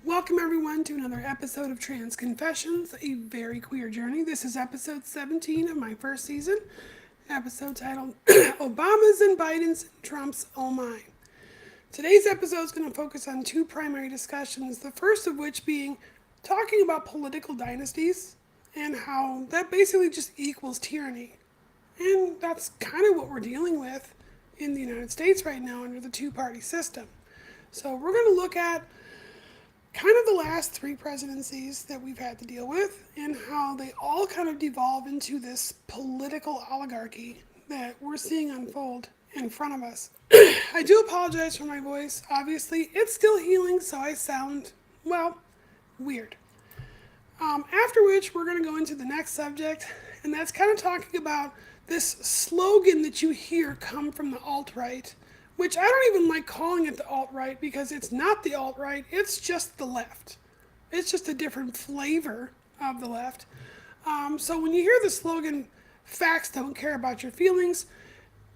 Welcome everyone to another episode of Trans Confessions, a very queer journey. This is episode 17 of my first season, episode titled Obama's and Biden's and Trump's Oh My. Today's episode is going to focus on two primary discussions, the first of which being talking about political dynasties and how that basically just equals tyranny. And that's kind of what we're dealing with in the United States right now under the two-party system. So we're going to look at kind of the last three presidencies that we've had to deal with and how they all kind of devolve into this political oligarchy that we're seeing unfold in front of us. I do apologize for my voice. Obviously, it's still healing, so I sound, well, weird. After which, we're going to go into the next subject, and that's kind of talking about this slogan that you hear come from the alt-right, which I don't even like calling it the alt-right because it's not the alt-right, it's just the left. It's just a different flavor of the left. So when you hear the slogan, facts don't care about your feelings,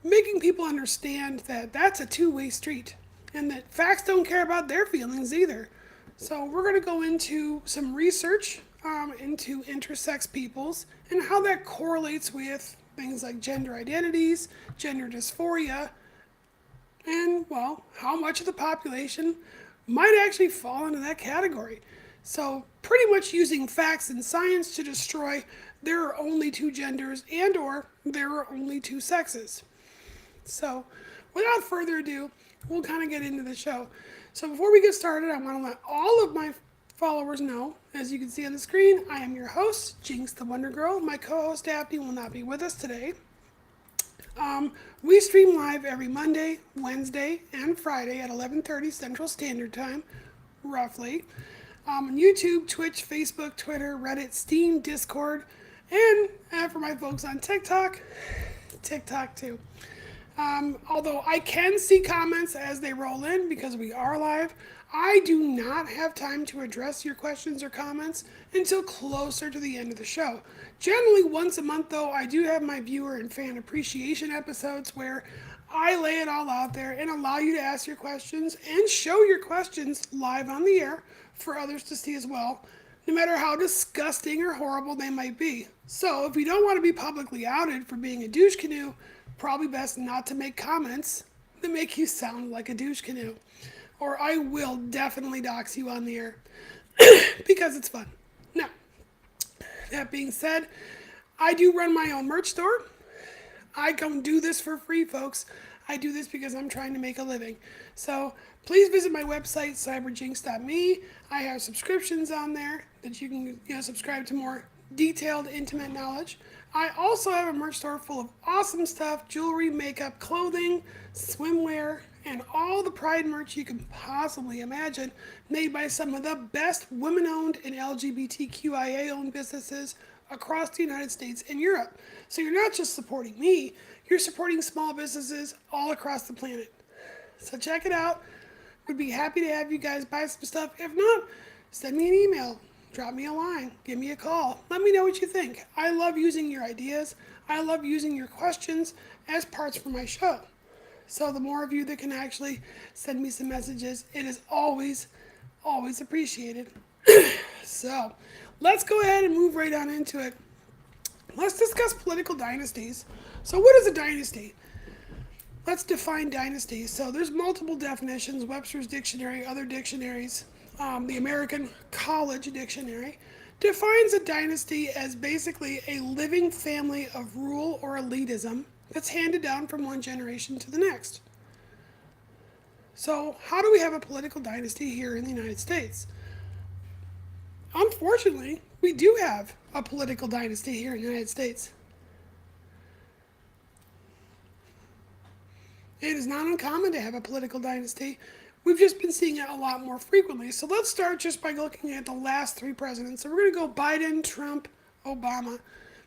making people understand that that's a two-way street and that facts don't care about their feelings either. So we're going to go into some research into intersex peoples and how that correlates with things like gender identities, gender dysphoria, and, well, how much of the population might actually fall into that category. So pretty much using facts and science to destroy there are only two genders and or there are only two sexes. So without further ado, we'll kind of get into the show. So before we get started, I want to let all of my followers know, as you can see on the screen, I am your host, Jynx the Wonder Girl. My co-host Daphne will not be with us today. We stream live every Monday, Wednesday, and Friday at 11:30 Central Standard Time, roughly. On YouTube, Twitch, Facebook, Twitter, Reddit, Steam, Discord, and for my folks on TikTok too. Although I can see comments as they roll in because we are live, I do not have time to address your questions or comments until closer to the end of the show. Generally once a month though, I do have my viewer and fan appreciation episodes where I lay it all out there and allow you to ask your questions and show your questions live on the air for others to see as well, no matter how disgusting or horrible they might be. So if you don't want to be publicly outed for being a douche canoe, probably best not to make comments that make you sound like a douche canoe. Or I will definitely dox you on the air because it's fun. Now, that being said, I do run my own merch store. I don't do this for free, folks. I do this because I'm trying to make a living. So please visit my website, cyberjinx.me. I have subscriptions on there that you can subscribe to more detailed, intimate knowledge. I also have a merch store full of awesome stuff, jewelry, makeup, clothing, swimwear, and all the Pride merch you can possibly imagine, made by some of the best women-owned and LGBTQIA-owned businesses across the United States and Europe. So you're not just supporting me, you're supporting small businesses all across the planet. So check it out. Would be happy to have you guys buy some stuff. If not, send me an email, drop me a line, give me a call. Let me know what you think. I love using your ideas. I love using your questions as parts for my show. So the more of you that can actually send me some messages, it is always, always appreciated. So let's go ahead and move right on into it. Let's discuss political dynasties. So what is a dynasty? Let's define dynasty. So there's multiple definitions, Webster's Dictionary, other dictionaries. The American College Dictionary defines a dynasty as basically a living family of rule or elitism that's handed down from one generation to the next. So how do we have a political dynasty here in the United States? Unfortunately, we do have a political dynasty here in the United States. It is not uncommon to have a political dynasty. We've just been seeing it a lot more frequently. So let's start just by looking at the last three presidents. So we're going to go Biden, Trump, Obama,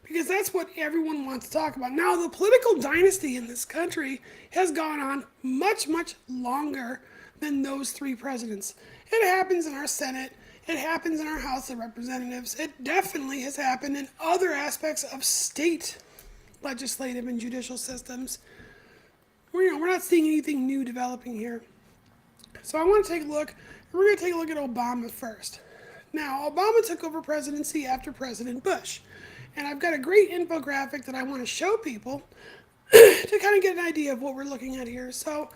because that's what everyone wants to talk about. Now, the political dynasty in this country has gone on much, much longer than those three presidents. It happens in our Senate. It happens in our House of Representatives. It definitely has happened in other aspects of state legislative and judicial systems. We're not seeing anything new developing here. So I want to take a look, and we're going to take a look at Obama first. Now, Obama took over presidency after President Bush. And I've got a great infographic that I want to show people to kind of get an idea of what we're looking at here. So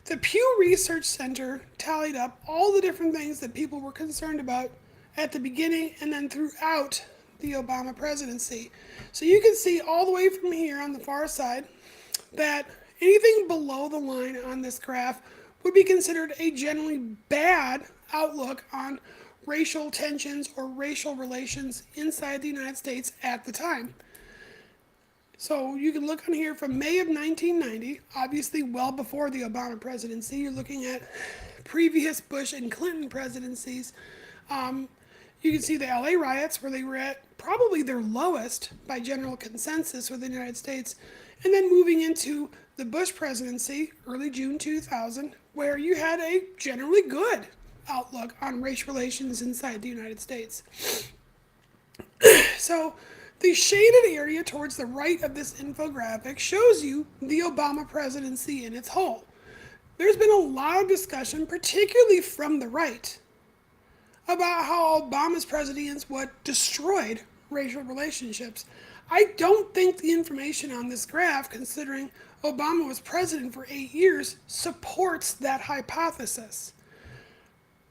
the Pew Research Center tallied up all the different things that people were concerned about at the beginning and then throughout the Obama presidency. So you can see all the way from here on the far side that anything below the line on this graph would be considered a generally bad outlook on racial tensions or racial relations inside the United States at the time. So you can look on here from May of 1990, obviously well before the Obama presidency. You're looking at previous Bush and Clinton presidencies. You can see the LA riots where they were at probably their lowest by general consensus within the United States. And then moving into the Bush presidency, early June 2000, where you had a generally good outlook on race relations inside the United States. So the shaded area towards the right of this infographic shows you the Obama presidency in its whole. There's been a lot of discussion, particularly from the right, about how Obama's presidency what destroyed racial relationships. I don't think the information on this graph, considering Obama was president for 8 years, supports that hypothesis.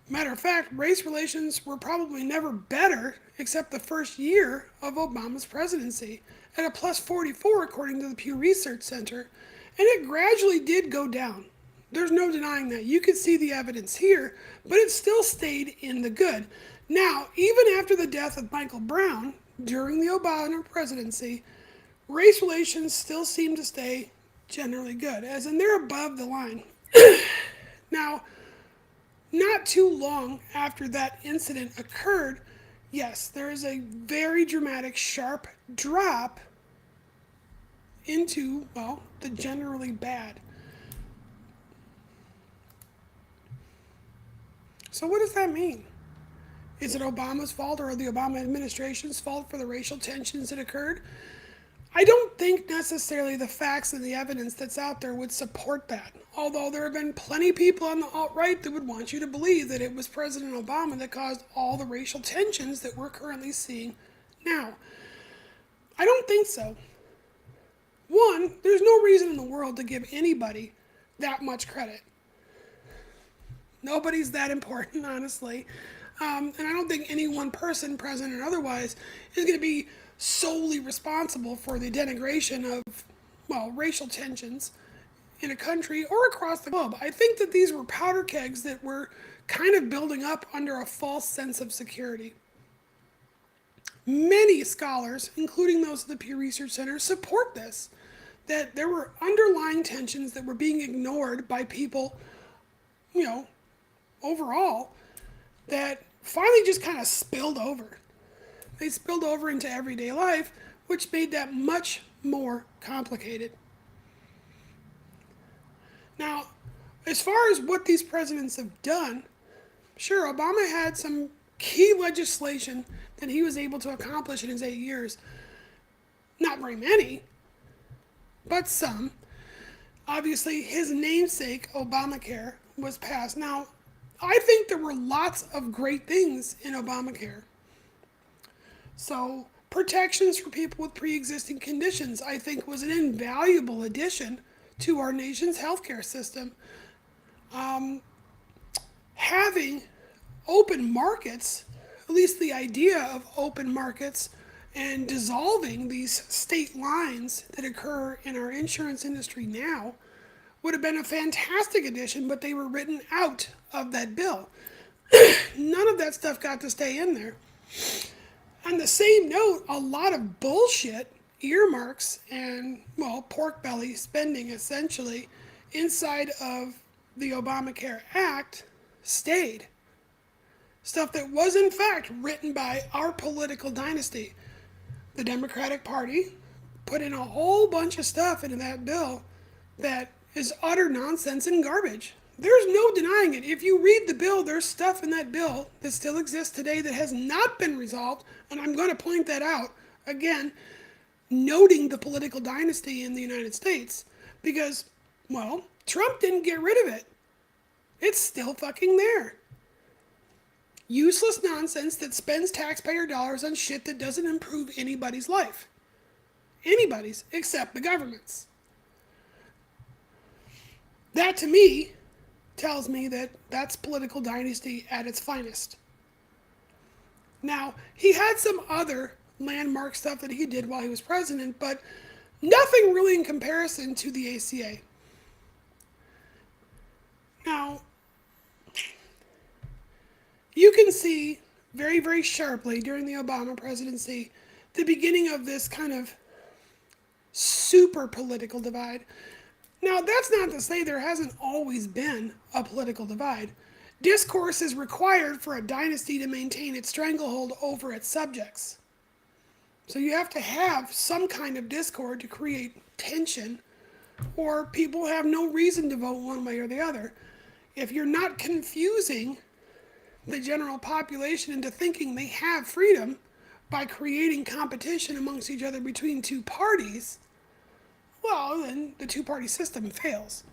Matter of fact, race relations were probably never better except the first year of Obama's presidency, at a plus 44 according to the Pew Research Center, and it gradually did go down. There's no denying that. You can see the evidence here, but it still stayed in the good. Now, even after the death of Michael Brown during the Obama presidency, race relations still seem to stay generally good, as in they're above the line. Now, not too long after that incident occurred, yes, there is a very dramatic, sharp drop into, well, the generally bad. So what does that mean? Is it Obama's fault or the Obama administration's fault for the racial tensions that occurred? I don't think necessarily the facts and the evidence that's out there would support that. Although there have been plenty of people on the alt-right that would want you to believe that it was President Obama that caused all the racial tensions that we're currently seeing now. I don't think so. One, there's no reason in the world to give anybody that much credit. Nobody's that important, honestly. And I don't think any one person, president or otherwise, is going to be solely responsible for the denigration of, well, racial tensions in a country or across the globe. I think that these were powder kegs that were kind of building up under a false sense of security. Many scholars, including those at the Pew Research Center, support this, that there were underlying tensions that were being ignored by people, overall, that finally just kind of spilled over. they spilled over into everyday life, which made that much more complicated. Now, as far as what these presidents have done, sure, Obama had some key legislation that he was able to accomplish in his 8 years. Not very many, but some. Obviously, his namesake, Obamacare, was passed. Now, I think there were lots of great things in Obamacare. So, protections for people with pre-existing conditions, I think, was an invaluable addition to our nation's healthcare system. Having open markets, at least the idea of open markets and dissolving these state lines that occur in our insurance industry now, would have been a fantastic addition, but they were written out of that bill. None of that stuff got to stay in there. On the same note, a lot of bullshit earmarks and, well, pork belly spending essentially inside of the Obamacare Act stayed. Stuff that was in fact written by our political dynasty. The Democratic Party put in a whole bunch of stuff into that bill that is utter nonsense and garbage. There's no denying it. If you read the bill, there's stuff in that bill that still exists today that has not been resolved, and I'm going to point that out again, noting the political dynasty in the United States, because, well, Trump didn't get rid of it. It's still fucking there. Useless nonsense that spends taxpayer dollars on shit that doesn't improve anybody's life. Anybody's, except the government's. That, to me, tells me that that's political dynasty at its finest. Now, he had some other landmark stuff that he did while he was president, but nothing really in comparison to the ACA. Now, you can see very, very sharply during the Obama presidency the beginning of this kind of super political divide. Now, that's not to say there hasn't always been a political divide. Discourse is required for a dynasty to maintain its stranglehold over its subjects. So you have to have some kind of discord to create tension, or people have no reason to vote one way or the other. If you're not confusing the general population into thinking they have freedom by creating competition amongst each other between two parties, well, then the two-party system fails.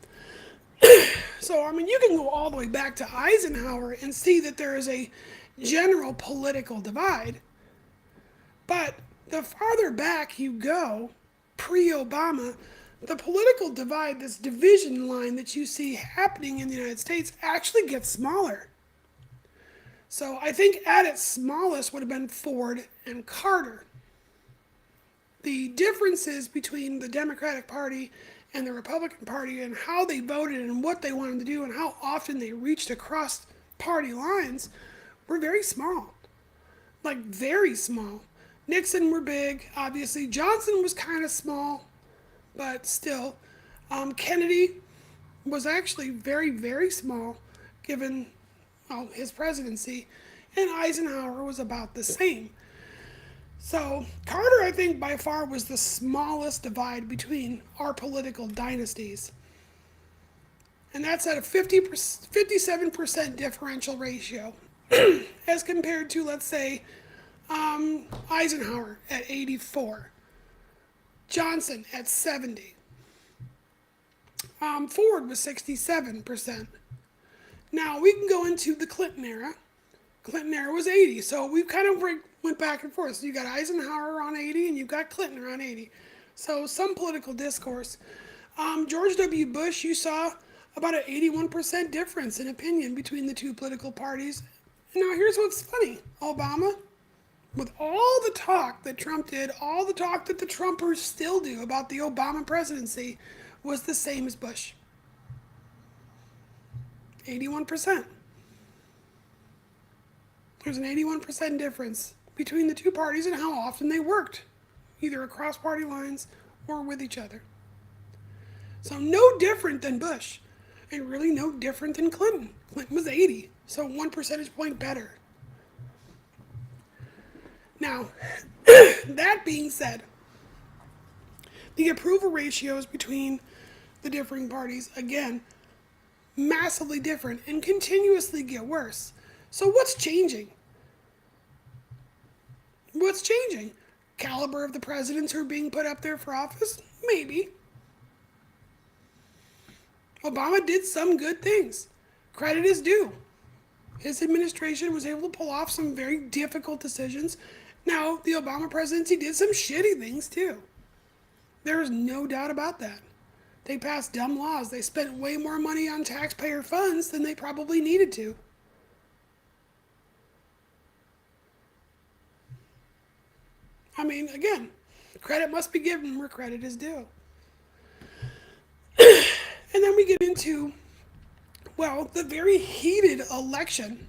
So, I mean, you can go all the way back to Eisenhower and see that there is a general political divide. But the farther back you go, pre-Obama, the political divide, this division line that you see happening in the United States, actually gets smaller. So I think at its smallest would have been Ford and Carter. The differences between the Democratic Party and the Republican Party and how they voted and what they wanted to do and how often they reached across party lines were very small. Like, very small. Nixon were big, obviously. Johnson was kind of small, but still. Kennedy was actually very, very small, given his presidency, and Eisenhower was about the same. So Carter, I think, by far was the smallest divide between our political dynasties. And that's at a 57% differential ratio as compared to, let's say, Eisenhower at 84, Johnson at 70, Ford was 67%. Now, we can go into the Clinton era. Clinton era was 80, so we kind of went back and forth. So you got Eisenhower around 80, and you've got Clinton around 80. So some political discourse. George W. Bush, you saw about an 81% difference in opinion between the two political parties. And now here's what's funny. Obama, with all the talk that Trump did, all the talk that the Trumpers still do about the Obama presidency, was the same as Bush. 81%. There's an 81% difference between the two parties and how often they worked, either across party lines or with each other. So no different than Bush, and really no different than Clinton. Clinton was 80, so 1 percentage point better. Now, that being said, the approval ratios between the differing parties, again, massively different and continuously get worse. So what's changing? What's changing? Caliber of the presidents who are being put up there for office? Maybe. Obama did some good things. Credit is due. His administration was able to pull off some very difficult decisions. Now, the Obama presidency did some shitty things too. There's no doubt about that. They passed dumb laws. They spent way more money on taxpayer funds than they probably needed to. I mean, again, credit must be given where credit is due. And then we get into, well, the very heated election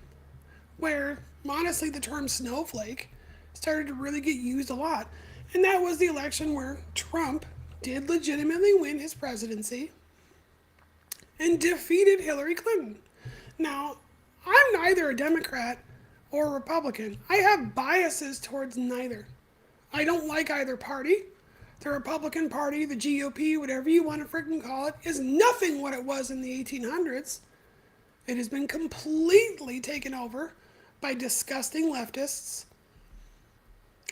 where, honestly, the term snowflake started to really get used a lot. And that was the election where Trump did legitimately win his presidency and defeated Hillary Clinton. Now, I'm neither a Democrat or a Republican. I have biases towards neither. I don't like either party. The Republican Party, the GOP, whatever you want to freaking call it, is nothing what it was in the 1800s. It has been completely taken over by disgusting leftists.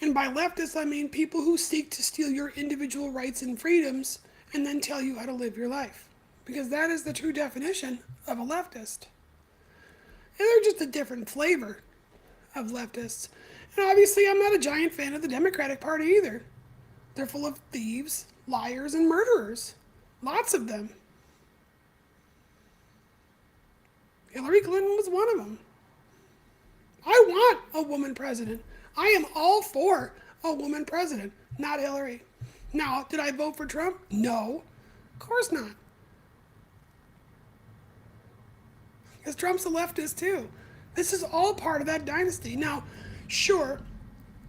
And by leftists, I mean people who seek to steal your individual rights and freedoms and then tell you how to live your life. Because that is the true definition of a leftist. And they're just a different flavor of leftists. And obviously, I'm not a giant fan of the Democratic Party either. They're full of thieves, liars, and murderers. Lots of them. Hillary Clinton was one of them. I want a woman president. I am all for a woman president, not Hillary. Now, did I vote for Trump? No, of course not. Because Trump's a leftist too. This is all part of that dynasty. Now, sure,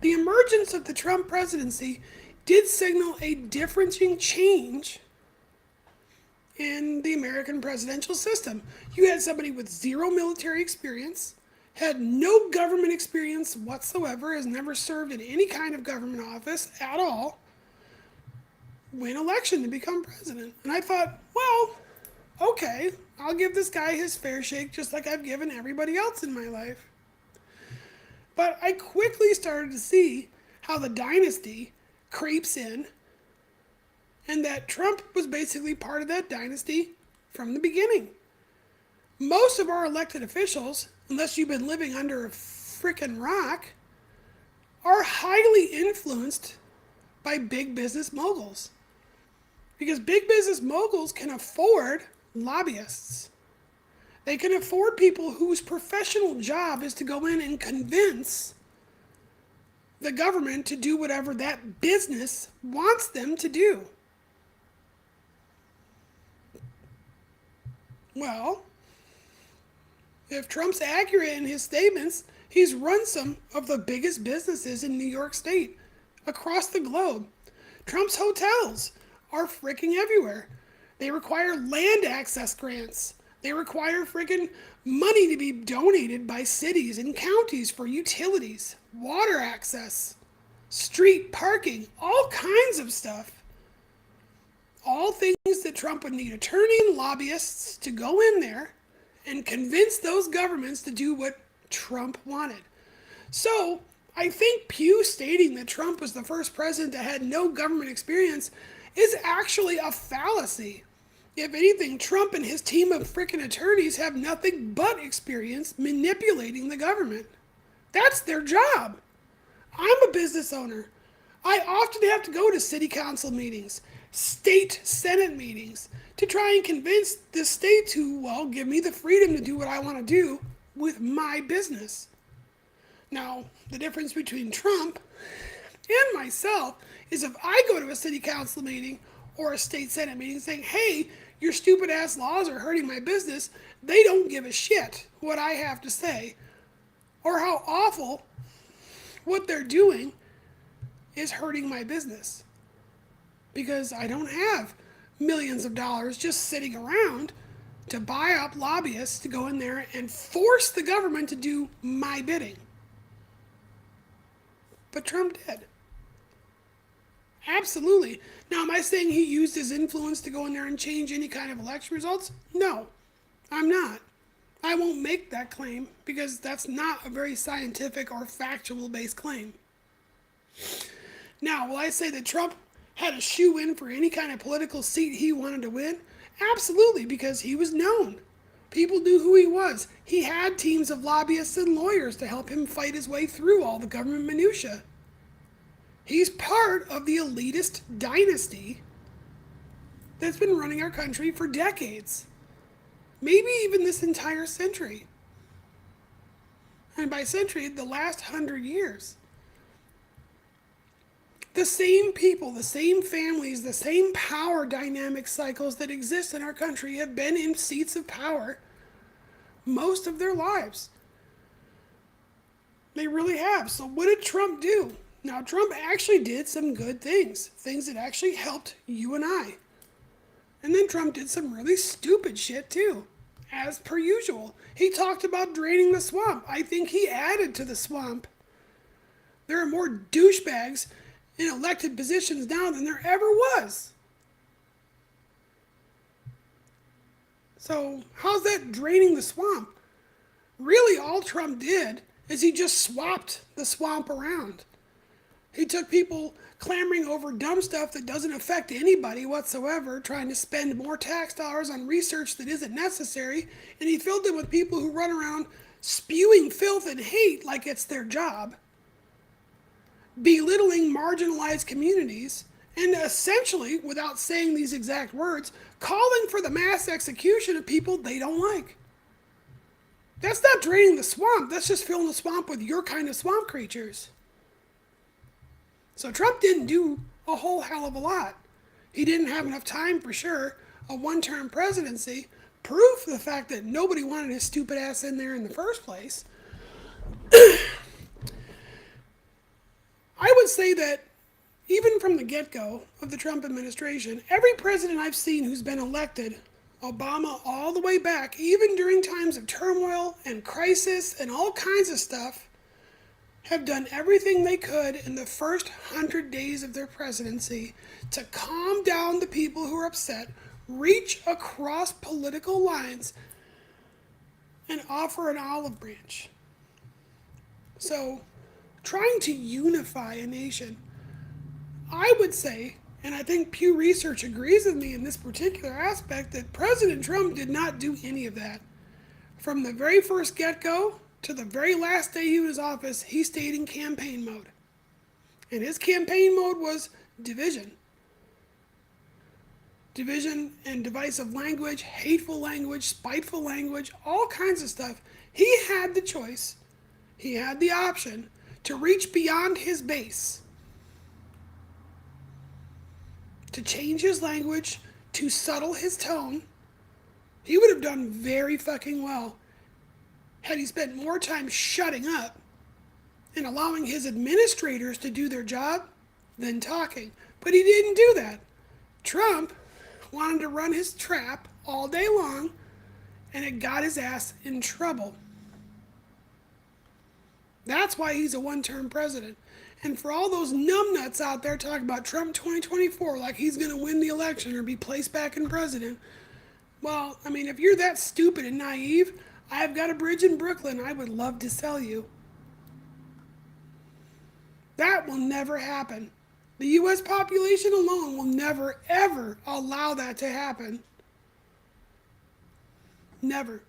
the emergence of the Trump presidency did signal a differentiating change in the American presidential system. You had somebody with zero military experience, had no government experience whatsoever, has never served in any kind of government office at all, win election to become president. And I thought, well, okay, I'll give this guy his fair shake just like I've given everybody else in my life. But I quickly started to see how the dynasty creeps in and that Trump was basically part of that dynasty from the beginning. Most of our elected officials, unless you've been living under a frickin' rock, are highly influenced by big business moguls. Because big business moguls can afford lobbyists. They can afford people whose professional job is to go in and convince the government to do whatever that business wants them to do. Well, if Trump's accurate in his statements, he's run some of the biggest businesses in New York State, across the globe. Trump's hotels are freaking everywhere. They require land access grants. They require freaking money to be donated by cities and counties for utilities, water access, street parking, all kinds of stuff. All things that Trump would need attorney and lobbyists to go in there and convince those governments to do what Trump wanted. So I think Pew stating that Trump was the first president that had no government experience is actually a fallacy. If anything, Trump and his team of freaking attorneys have nothing but experience manipulating the government. That's their job. I'm a business owner. I often have to go to city council meetings, state senate meetings, to try and convince the state to, well, give me the freedom to do what I want to do with my business. Now, the difference between Trump and myself is if I go to a city council meeting or a state senate meeting saying, hey, your stupid ass laws are hurting my business, they don't give a shit what I have to say or how awful what they're doing is hurting my business. Because I don't have millions of dollars just sitting around to buy up lobbyists to go in there and force the government to do my bidding. But Trump did. Absolutely. Now, am I saying he used his influence to go in there and change any kind of election results? No, I'm not. I won't make that claim because that's not a very scientific or factual based claim. Now, will I say that Trump had a shoe in for any kind of political seat he wanted to win? Absolutely, because he was known. People knew who he was. He had teams of lobbyists and lawyers to help him fight his way through all the government minutiae. He's part of the elitist dynasty that's been running our country for decades. Maybe even this entire century. And by century, the last 100 years. The same people, the same families, the same power dynamic cycles that exist in our country have been in seats of power most of their lives. They really have. So what did Trump do? Now, Trump actually did some good things, things that actually helped you and I. And then Trump did some really stupid shit too, as per usual. He talked about draining the swamp. I think he added to the swamp. There are more douchebags in elected positions now than there ever was. So how's that draining the swamp? Really, all Trump did is he just swapped the swamp around. He took people clamoring over dumb stuff that doesn't affect anybody whatsoever, trying to spend more tax dollars on research that isn't necessary, and he filled it with people who run around spewing filth and hate like it's their job, belittling marginalized communities, and essentially, without saying these exact words, calling for the mass execution of people they don't like. That's not draining the swamp. That's just filling the swamp with your kind of swamp creatures. So Trump didn't do a whole hell of a lot. He didn't have enough time for sure. A one-term presidency. Proof of the fact that nobody wanted his stupid ass in there in the first place. I would say that even from the get-go of the Trump administration, every president I've seen who's been elected, Obama all the way back, even during times of turmoil and crisis and all kinds of stuff, have done everything they could in the first 100 days of their presidency to calm down the people who are upset, reach across political lines, and offer an olive branch. So, trying to unify a nation, I would say, and I think Pew Research agrees with me in this particular aspect, that President Trump did not do any of that. From the very first get-go to the very last day he was in office, he stayed in campaign mode. And his campaign mode was division. Division and divisive language, hateful language, spiteful language, all kinds of stuff. He had the choice, he had the option to reach beyond his base, to change his language, to subtle his tone. He would have done very fucking well had he spent more time shutting up and allowing his administrators to do their job than talking. But he didn't do that. Trump wanted to run his trap all day long, and it got his ass in trouble. That's why he's a one-term president. And for all those numbnuts out there talking about Trump 2024 like he's going to win the election or be placed back in president, well, I mean, if you're that stupid and naive, I've got a bridge in Brooklyn I would love to sell you. That will never happen. The U.S. population alone will never, ever allow that to happen. Never.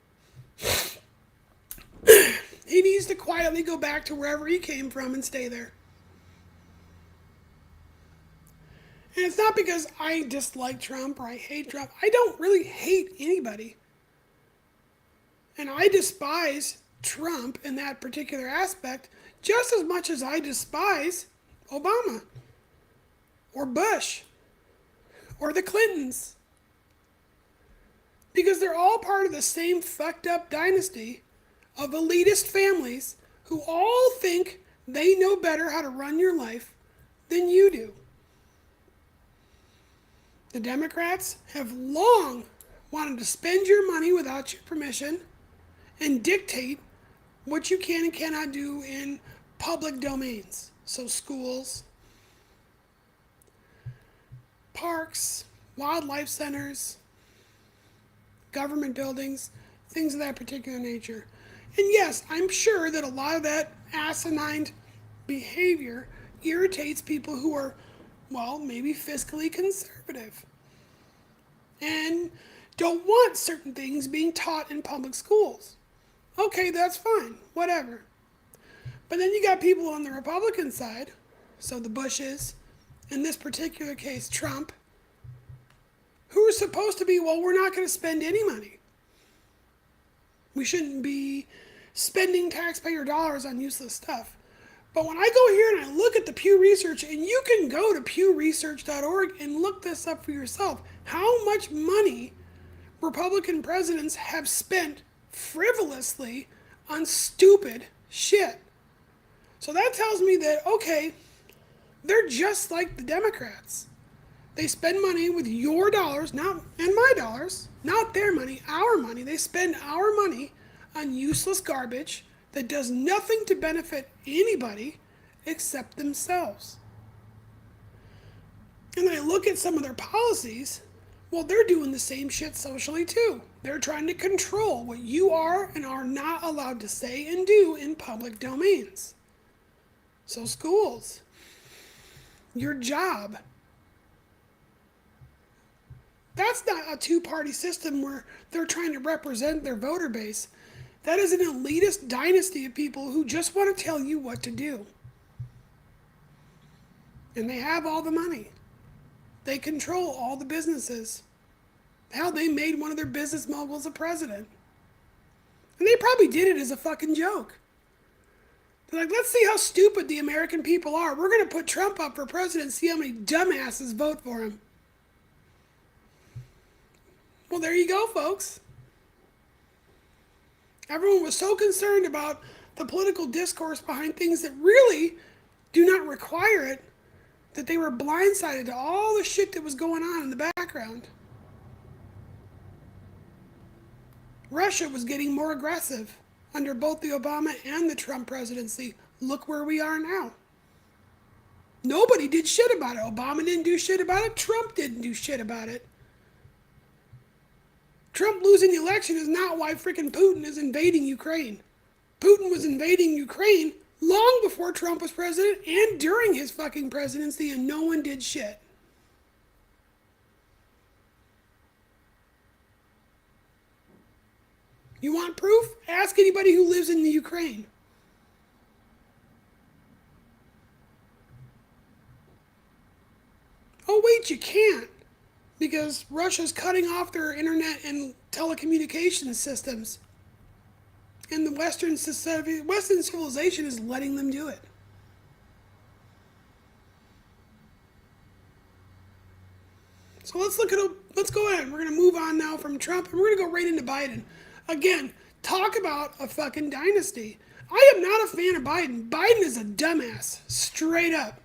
He needs to quietly go back to wherever he came from and stay there. And it's not because I dislike Trump or I hate Trump. I don't really hate anybody. And I despise Trump in that particular aspect just as much as I despise Obama or Bush or the Clintons. Because they're all part of the same fucked up dynasty of elitist families who all think they know better how to run your life than you do. The Democrats have long wanted to spend your money without your permission and dictate what you can and cannot do in public domains. So schools, parks, wildlife centers, government buildings, things of that particular nature. And yes, I'm sure that a lot of that asinine behavior irritates people who are, well, maybe fiscally conservative and don't want certain things being taught in public schools. Okay, that's fine, whatever. But then you got people on the Republican side, so the Bushes, in this particular case, Trump, who are supposed to be, well, we're not going to spend any money. We shouldn't be spending taxpayer dollars on useless stuff. But when I go here and I look at the Pew Research, and you can go to pewresearch.org and look this up for yourself, how much money Republican presidents have spent frivolously on stupid shit. So that tells me that, okay, they're just like the Democrats. They spend money with your dollars, not and my dollars, not their money, our money. They spend our money on useless garbage that does nothing to benefit anybody except themselves. And then I look at some of their policies, well, they're doing the same shit socially too. They're trying to control what you are and are not allowed to say and do in public domains. So schools, your job. That's not a two-party system where they're trying to represent their voter base. That is an elitist dynasty of people who just want to tell you what to do. And they have all the money. They control all the businesses. Hell, they made one of their business moguls a president. And they probably did it as a fucking joke. They're like, let's see how stupid the American people are. We're going to put Trump up for president, see how many dumbasses vote for him. Well, there you go, folks. Everyone was so concerned about the political discourse behind things that really do not require it that they were blindsided to all the shit that was going on in the background. Russia was getting more aggressive under both the Obama and the Trump presidency. Look where we are now. Nobody did shit about it. Obama didn't do shit about it. Trump didn't do shit about it. Trump losing the election is not why freaking Putin is invading Ukraine. Putin was invading Ukraine long before Trump was president and during his fucking presidency, and no one did shit. You want proof? Ask anybody who lives in the Ukraine. Oh wait, you can't. Because Russia's cutting off their internet and telecommunications systems. And the Western civilization is letting them do it. So let's go ahead. We're going to move on now from Trump, and we're going to go right into Biden. Again, talk about a fucking dynasty. I am not a fan of Biden. Biden is a dumbass, straight up.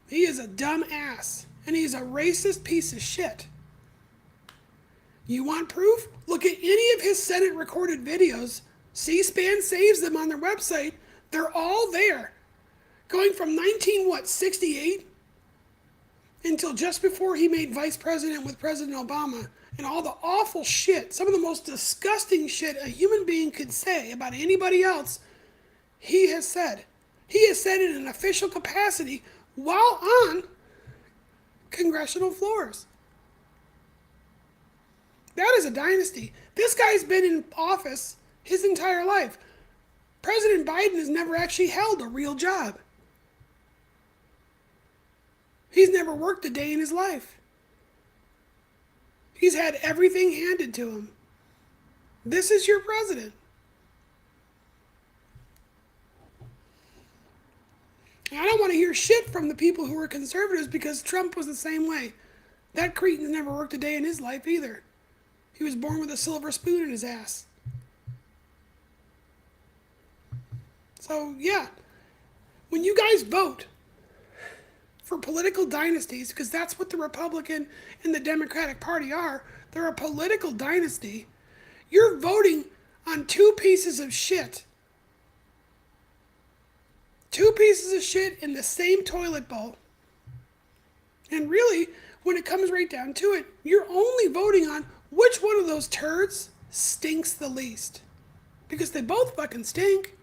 He is a dumb ass, and he's a racist piece of shit. You want proof? Look at any of his Senate recorded videos. C-SPAN saves them on their website. They're all there. Going from 1968 until just before he made vice president with President Obama, and all the awful shit, some of the most disgusting shit a human being could say about anybody else, he has said. He has said it in an official capacity while on congressional floors. That is a dynasty. This guy's been in office his entire life. President Biden has never actually held a real job. He's never worked a day in his life. He's had everything handed to him. This is your president. And I don't want to hear shit from the people who are conservatives because Trump was the same way. That cretin's never worked a day in his life either. He was born with a silver spoon in his ass. So, yeah. When you guys vote for political dynasties, because that's what the Republican and the Democratic Party are, they're a political dynasty, you're voting on two pieces of shit. Two pieces of shit in the same toilet bowl. And really, when it comes right down to it, you're only voting on which one of those turds stinks the least. Because they both fucking stink.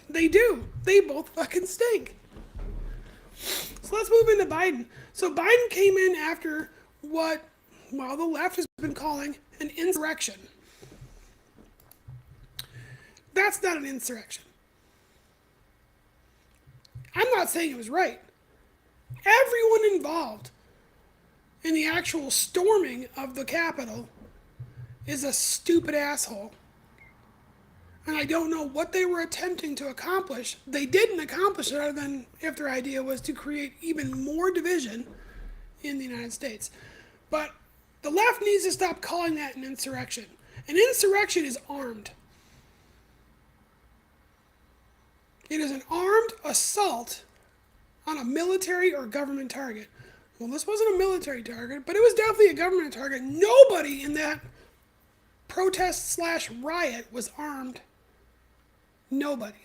They do. They both fucking stink. So let's move into Biden. So Biden came in after what, well, the left has been calling an insurrection. That's not an insurrection. I'm not saying it was right. Everyone involved in the actual storming of the Capitol is a stupid asshole. And I don't know what they were attempting to accomplish. They didn't accomplish it other than if their idea was to create even more division in the United States. But the left needs to stop calling that an insurrection. An insurrection is armed. It is an armed assault on a military or government target. Well, this wasn't a military target, but it was definitely a government target. Nobody in that protest/riot was armed. Nobody.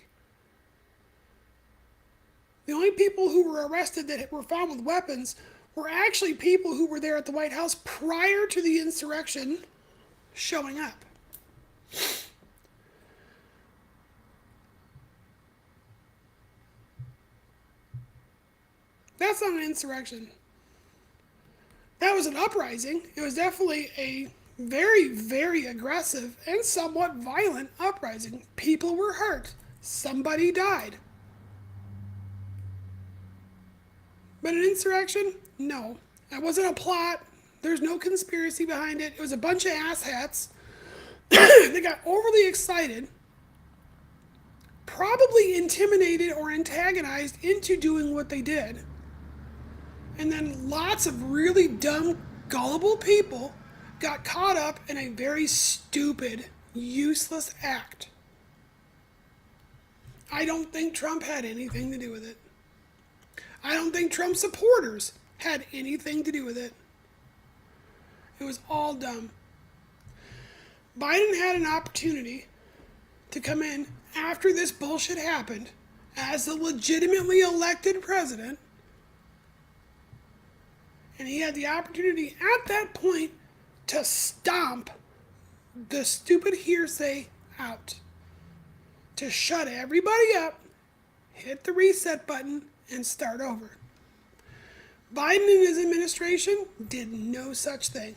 The only people who were arrested that were found with weapons were actually people who were there at the White House prior to the insurrection showing up. That's not an insurrection. That was an uprising. It was definitely a very, very aggressive and somewhat violent uprising. People were hurt. Somebody died. But an insurrection? No. That wasn't a plot. There's no conspiracy behind it. It was a bunch of asshats. They got overly excited, probably intimidated or antagonized into doing what they did. And then lots of really dumb, gullible people got caught up in a very stupid, useless act. I don't think Trump had anything to do with it. I don't think Trump supporters had anything to do with it. It was all dumb. Biden had an opportunity to come in after this bullshit happened as the legitimately elected president, and he had the opportunity at that point to stomp the stupid hearsay out, to shut everybody up, hit the reset button, and start over. Biden and his administration did no such thing.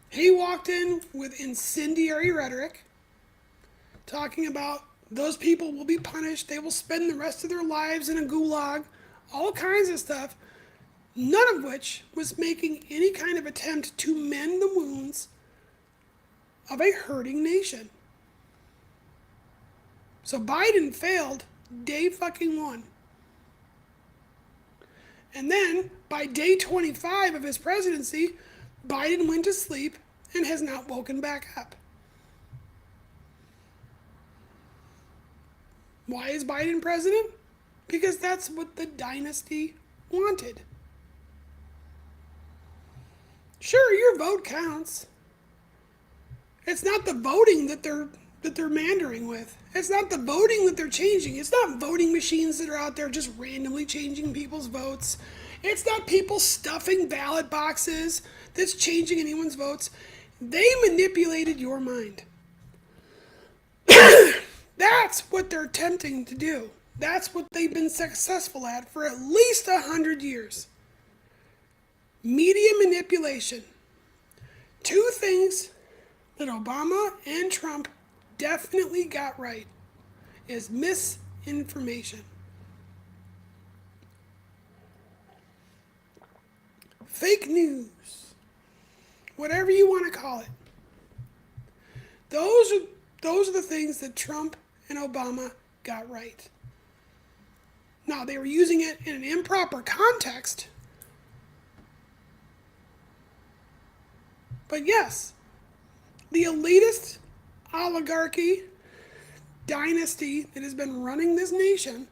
He walked in with incendiary rhetoric, talking about those people will be punished, they will spend the rest of their lives in a gulag, all kinds of stuff, none of which was making any kind of attempt to mend the wounds of a hurting nation. So Biden failed day fucking one. And then, by day 25 of his presidency, Biden went to sleep and has not woken back up. Why is Biden president? Because that's what the dynasty wanted. Sure, your vote counts. It's not the voting that they're mandering with. It's not the voting that they're changing. It's not voting machines that are out there just randomly changing people's votes. It's not people stuffing ballot boxes that's changing anyone's votes. They manipulated your mind. That's what they're attempting to do. That's what they've been successful at for at least 100 years. Media manipulation. Two things that Obama and Trump definitely got right is misinformation. Fake news. Whatever you want to call it. Those are the things that Trump and Obama got right. Now, they were using it in an improper context. But yes, the elitist oligarchy dynasty that has been running this nation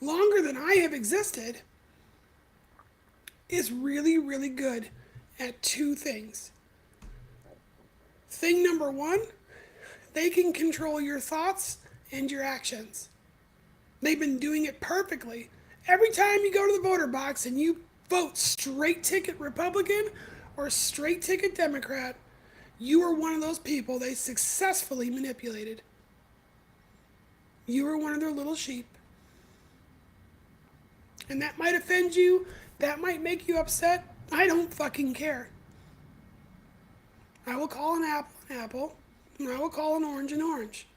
longer than I have existed is really, really good at two things. Thing number one, they can control your thoughts and your actions. They've been doing it perfectly. Every time you go to the voter box and you vote straight ticket Republican or straight ticket Democrat, you are one of those people they successfully manipulated. You are one of their little sheep. And that might offend you. That might make you upset. I don't fucking care. I will call an apple an apple, and I will call an orange an orange.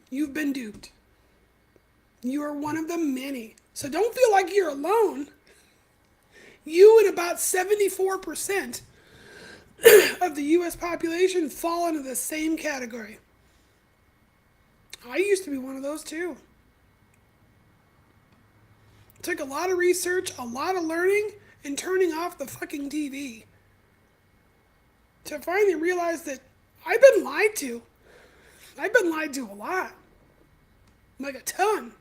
You've been duped. You are one of the many. So don't feel like you're alone. You and about 74% of the U.S. population fall into the same category. I used to be one of those too. It took a lot of research, a lot of learning, and turning off the fucking TV to finally realize that I've been lied to. I've been lied to a lot. Like a ton.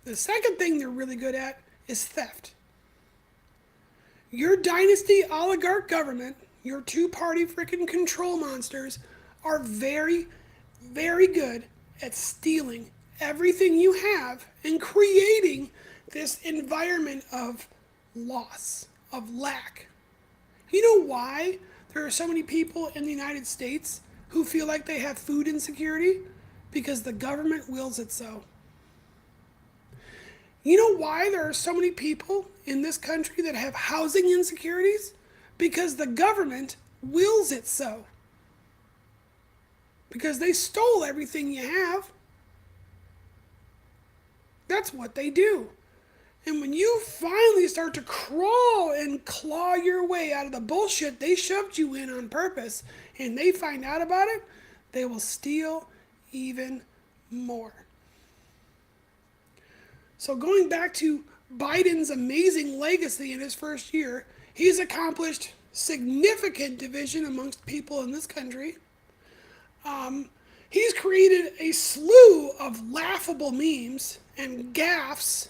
The second thing they're really good at is theft. Your dynasty oligarch government, your two-party freaking control monsters, are very, very good at stealing everything you have and creating this environment of loss, of lack. You know why there are so many people in the United States who feel like they have food insecurity? Because the government wills it so. You know why there are so many people in this country that have housing insecurities? Because the government wills it so. Because they stole everything you have. That's what they do. And when you finally start to crawl and claw your way out of the bullshit they shoved you in on purpose, and they find out about it, they will steal even more. So going back to Biden's amazing legacy in his first year, he's accomplished significant division amongst people in this country. He's created a slew of laughable memes and gaffes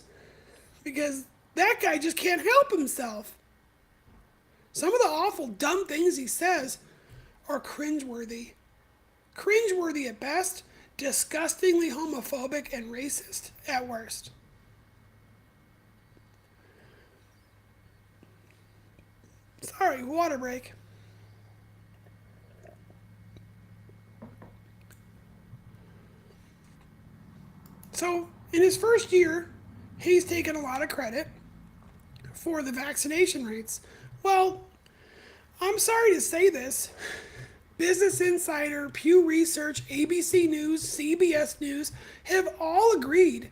because that guy just can't help himself. Some of the awful dumb things he says are cringeworthy. Cringeworthy at best, disgustingly homophobic and racist at worst. Sorry, water break. So, in his first year, he's taken a lot of credit for the vaccination rates. Well, I'm sorry to say this. Business Insider, Pew Research, ABC News, CBS News have all agreed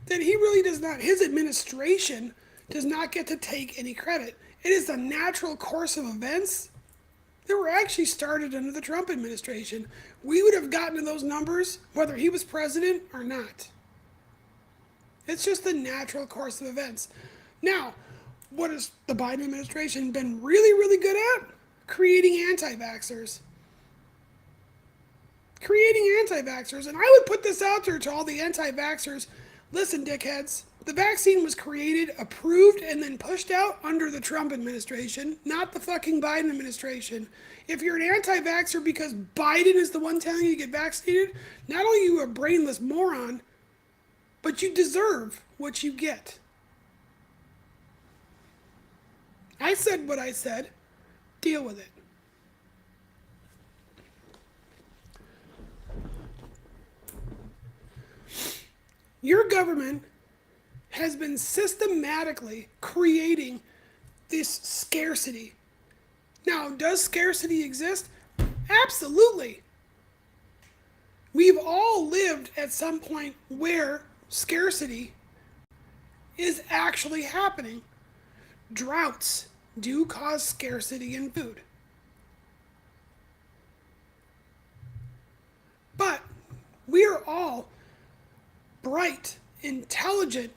that he really does not, his administration does not get to take any credit. It is the natural course of events that were actually started under the Trump administration. We would have gotten to those numbers whether he was president or not. It's just the natural course of events. Now, what has the Biden administration been really, really good at? Creating anti-vaxxers. Creating anti-vaxxers. And I would put this out there to all the anti-vaxxers. Listen, dickheads. The vaccine was created, approved, and then pushed out under the Trump administration, not the fucking Biden administration. If you're an anti-vaxxer because Biden is the one telling you to get vaccinated, not only are you a brainless moron, but you deserve what you get. I said what I said. Deal with it. Your government has been systematically creating this scarcity. Now, does scarcity exist? Absolutely. We've all lived at some point where scarcity is actually happening. Droughts do cause scarcity in food. But we are all bright, intelligent,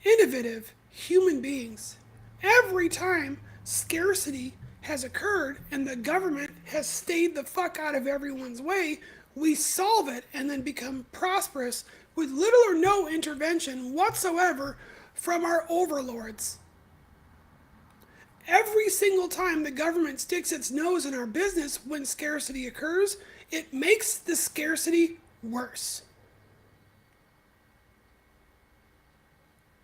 innovative human beings. Every time scarcity has occurred and the government has stayed the fuck out of everyone's way, we solve it and then become prosperous with little or no intervention whatsoever from our overlords. Every single time the government sticks its nose in our business when scarcity occurs, it makes the scarcity worse.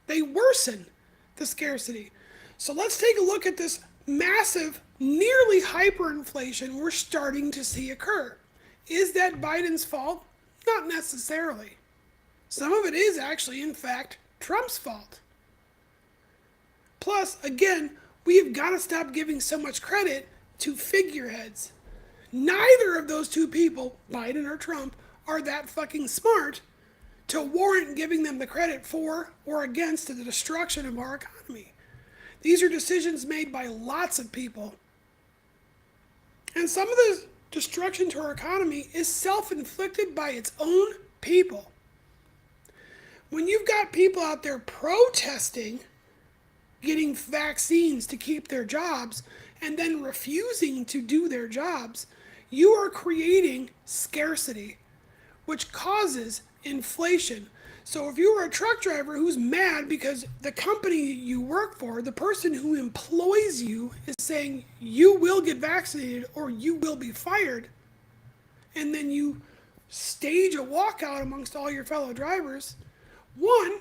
They worsen the scarcity. So let's take a look at this massive, nearly hyperinflation we're starting to see occur. Is that Biden's fault? Not necessarily. Some of it is actually, in fact, Trump's fault. Plus, again, we have got to stop giving so much credit to figureheads. Neither of those two people, Biden or Trump, are that fucking smart to warrant giving them the credit for or against the destruction of our economy. These are decisions made by lots of people. And some of the destruction to our economy is self-inflicted by its own people. When you've got people out there protesting getting vaccines to keep their jobs and then refusing to do their jobs, you are creating scarcity, which causes inflation. So if you are a truck driver who's mad because the company you work for, the person who employs you, is saying you will get vaccinated or you will be fired, and then you stage a walkout amongst all your fellow drivers, one,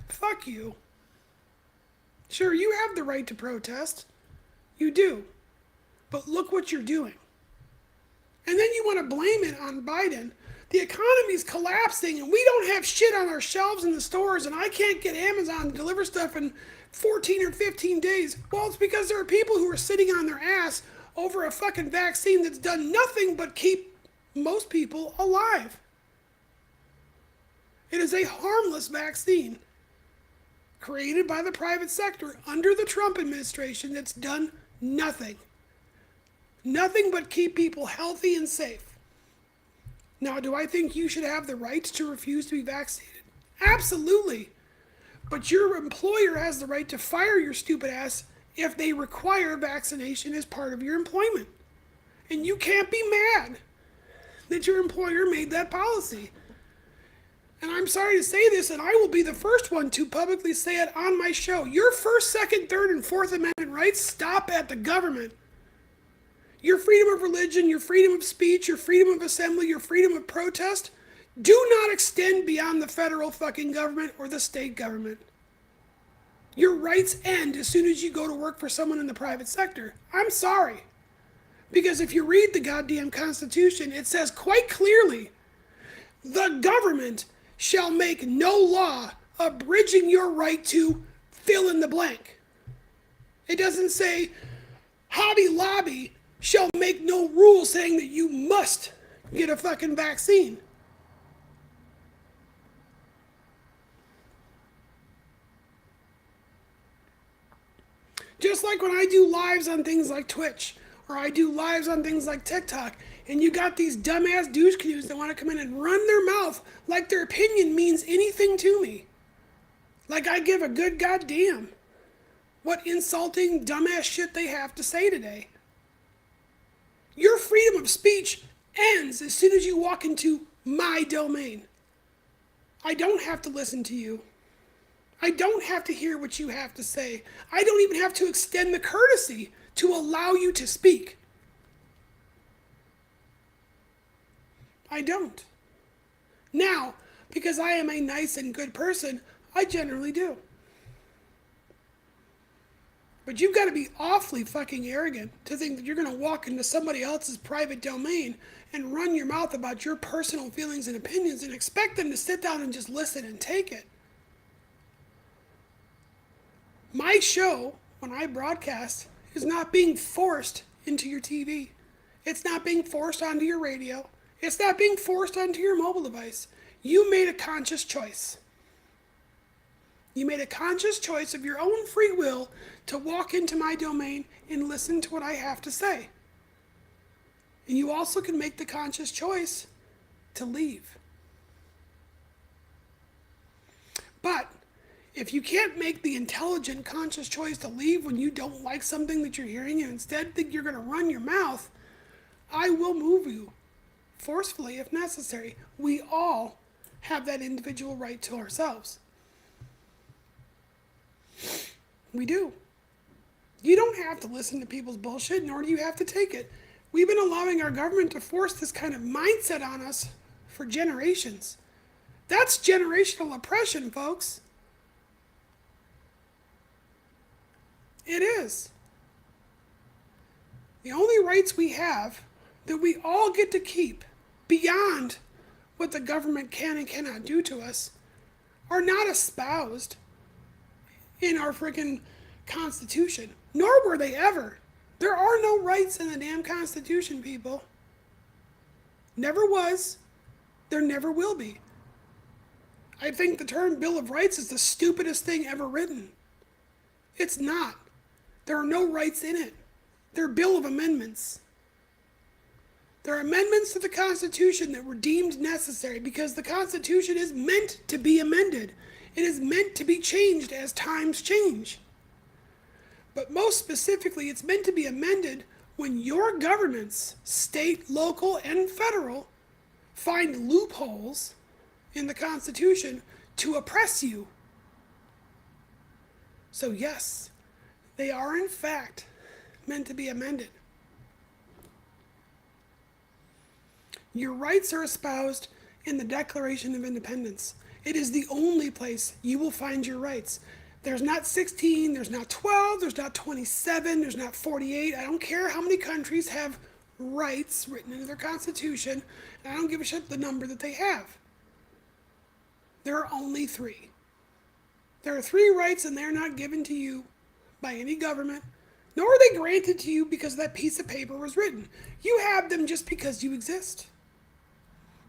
fuck you. Sure, you have the right to protest. You do. But look what you're doing. And then you want to blame it on Biden. The economy's collapsing and we don't have shit on our shelves in the stores and I can't get Amazon to deliver stuff in 14 or 15 days. Well, it's because there are people who are sitting on their ass over a fucking vaccine that's done nothing but keep most people alive. It is a harmless vaccine created by the private sector under the Trump administration that's done nothing. Nothing but keep people healthy and safe. Now, do I think you should have the right to refuse to be vaccinated? Absolutely. But your employer has the right to fire your stupid ass if they require vaccination as part of your employment. And you can't be mad that your employer made that policy. And I'm sorry to say this, and I will be the first one to publicly say it on my show. Your First, Second, Third, and Fourth Amendment rights stop at the government. Your freedom of religion, your freedom of speech, your freedom of assembly, your freedom of protest do not extend beyond the federal fucking government or the state government. Your rights end as soon as you go to work for someone in the private sector. I'm sorry. Because if you read the goddamn Constitution, it says quite clearly, the government shall make no law abridging your right to fill in the blank. It doesn't say Hobby Lobby shall make no rule saying that you must get a fucking vaccine. Just like when I do lives on things like Twitch, or I do lives on things like TikTok, and you got these dumbass douche canoes that want to come in and run their mouth like their opinion means anything to me. Like I give a good goddamn what insulting dumbass shit they have to say today. Your freedom of speech ends as soon as you walk into my domain. I don't have to listen to you. I don't have to hear what you have to say. I don't even have to extend the courtesy to allow you to speak. I don't. Now, because I am a nice and good person, I generally do. But you've got to be awfully fucking arrogant to think that you're going to walk into somebody else's private domain and run your mouth about your personal feelings and opinions and expect them to sit down and just listen and take it. My show, when I broadcast, is not being forced into your TV. It's not being forced onto your radio. It's not being forced onto your mobile device. You made a conscious choice. You made a conscious choice of your own free will to walk into my domain and listen to what I have to say. And you also can make the conscious choice to leave. But if you can't make the intelligent, conscious choice to leave when you don't like something that you're hearing and instead think you're going to run your mouth, I will move you forcefully if necessary. We all have that individual right to ourselves. We do. You don't have to listen to people's bullshit, nor do you have to take it. We've been allowing our government to force this kind of mindset on us for generations. That's generational oppression, folks. It is. The only rights we have that we all get to keep beyond what the government can and cannot do to us are not espoused in our freaking Constitution, nor were they ever. There are no rights in the damn Constitution, people. Never was. There never will be. I think the term Bill of Rights is the stupidest thing ever written. It's not. There are no rights in it. They're Bill of Amendments. There are amendments to the Constitution that were deemed necessary because the Constitution is meant to be amended. It is meant to be changed as times change. But most specifically, it's meant to be amended when your governments, state, local, and federal, find loopholes in the Constitution to oppress you. So yes, they are in fact meant to be amended. Your rights are espoused in the Declaration of Independence. It is the only place you will find your rights. There's not 16, there's not 12, there's not 27, there's not 48. I don't care how many countries have rights written into their constitution, and I don't give a shit the number that they have. There are only 3. There are 3 rights, and they're not given to you by any government, nor are they granted to you because that piece of paper was written. You have them just because you exist.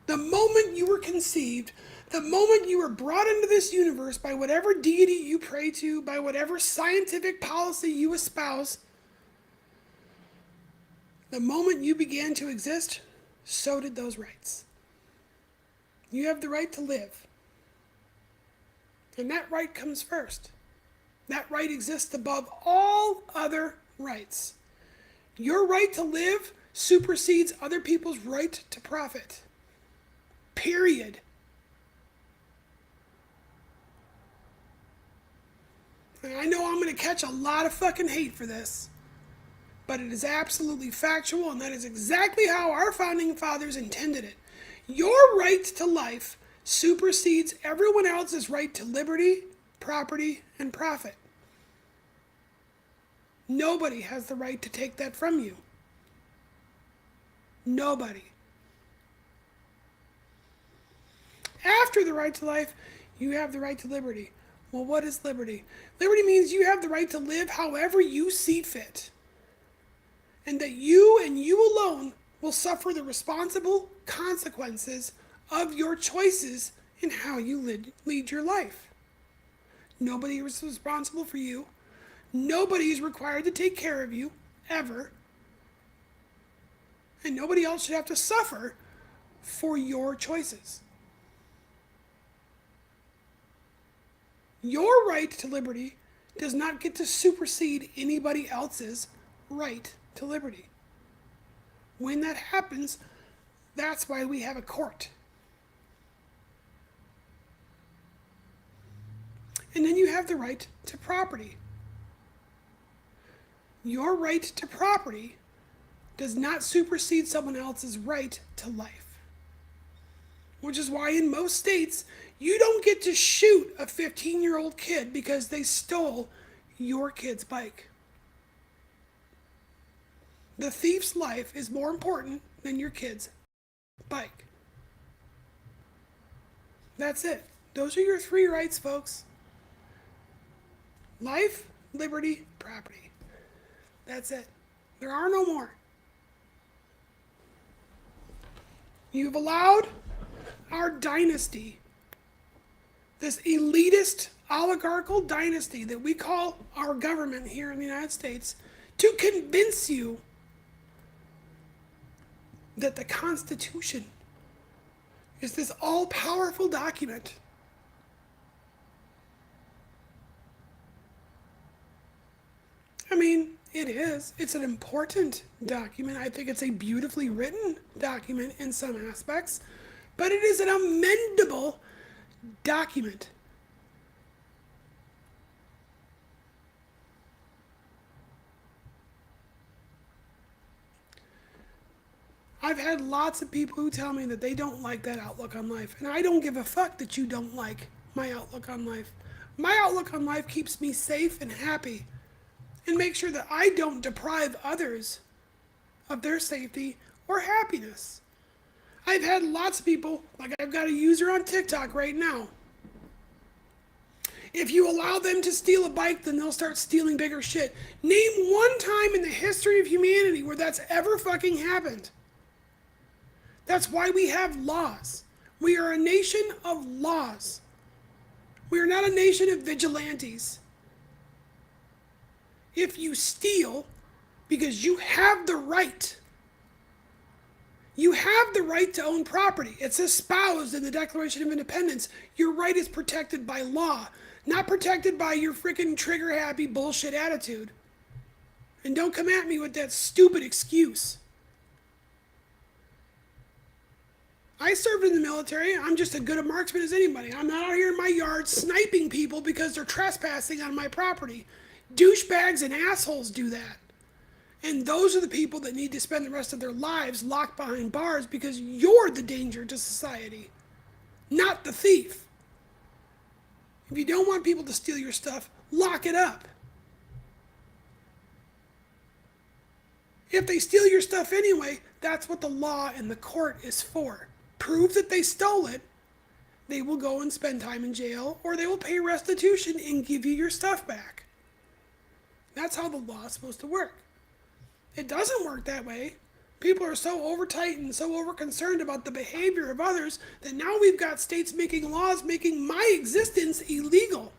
The moment you were conceived, the moment you were brought into this universe by whatever deity you pray to, by whatever scientific policy you espouse, the moment you began to exist, so did those rights. You have the right to live. And that right comes first. That right exists above all other rights. Your right to live supersedes other people's right to profit. Period. And I know I'm going to catch a lot of fucking hate for this, but it is absolutely factual, and that is exactly how our founding fathers intended it. Your right to life supersedes everyone else's right to liberty, property, and profit. Nobody has the right to take that from you. Nobody. After the right to life, you have the right to liberty. Well, what is liberty? Liberty means you have the right to live however you see fit, and that you and you alone will suffer the responsible consequences of your choices in how you lead your life. Nobody is responsible for you. Nobody is required to take care of you, ever. And nobody else should have to suffer for your choices. Your right to liberty does not get to supersede anybody else's right to liberty. When that happens, that's why we have a court. And then you have the right to property. Your right to property does not supersede someone else's right to life. Which is why in most states, you don't get to shoot a 15-year-old kid because they stole your kid's bike. The thief's life is more important than your kid's bike. That's it. Those are your 3 rights, folks. Life, liberty, property. That's it. There are no more. You've allowed our dynasty, this elitist oligarchical dynasty that we call our government here in the United States, to convince you that the Constitution is this all-powerful document. I mean, it is. It's an important document. I think it's a beautifully written document in some aspects, but it is an amendable document. I've had lots of people who tell me that they don't like that outlook on life, and I don't give a fuck that you don't like my outlook on life. My outlook on life keeps me safe and happy and makes sure that I don't deprive others of their safety or happiness. I've had lots of people, like I've got a user on TikTok right now. If you allow them to steal a bike, then they'll start stealing bigger shit. Name one time in the history of humanity where that's ever fucking happened. That's why we have laws. We are a nation of laws. We are not a nation of vigilantes. If you steal because you have the right, you have the right to own property. It's espoused in the Declaration of Independence. Your right is protected by law, not protected by your freaking trigger-happy bullshit attitude. And don't come at me with that stupid excuse. I served in the military. I'm just as good a marksman as anybody. I'm not out here in my yard sniping people because they're trespassing on my property. Douchebags and assholes do that. And those are the people that need to spend the rest of their lives locked behind bars because you're the danger to society, not the thief. If you don't want people to steal your stuff, lock it up. If they steal your stuff anyway, that's what the law and the court is for. Prove that they stole it, they will go and spend time in jail, or they will pay restitution and give you your stuff back. That's how the law is supposed to work. It doesn't work that way. People are so overtight and so over-concerned about the behavior of others that now we've got states making laws making my existence illegal.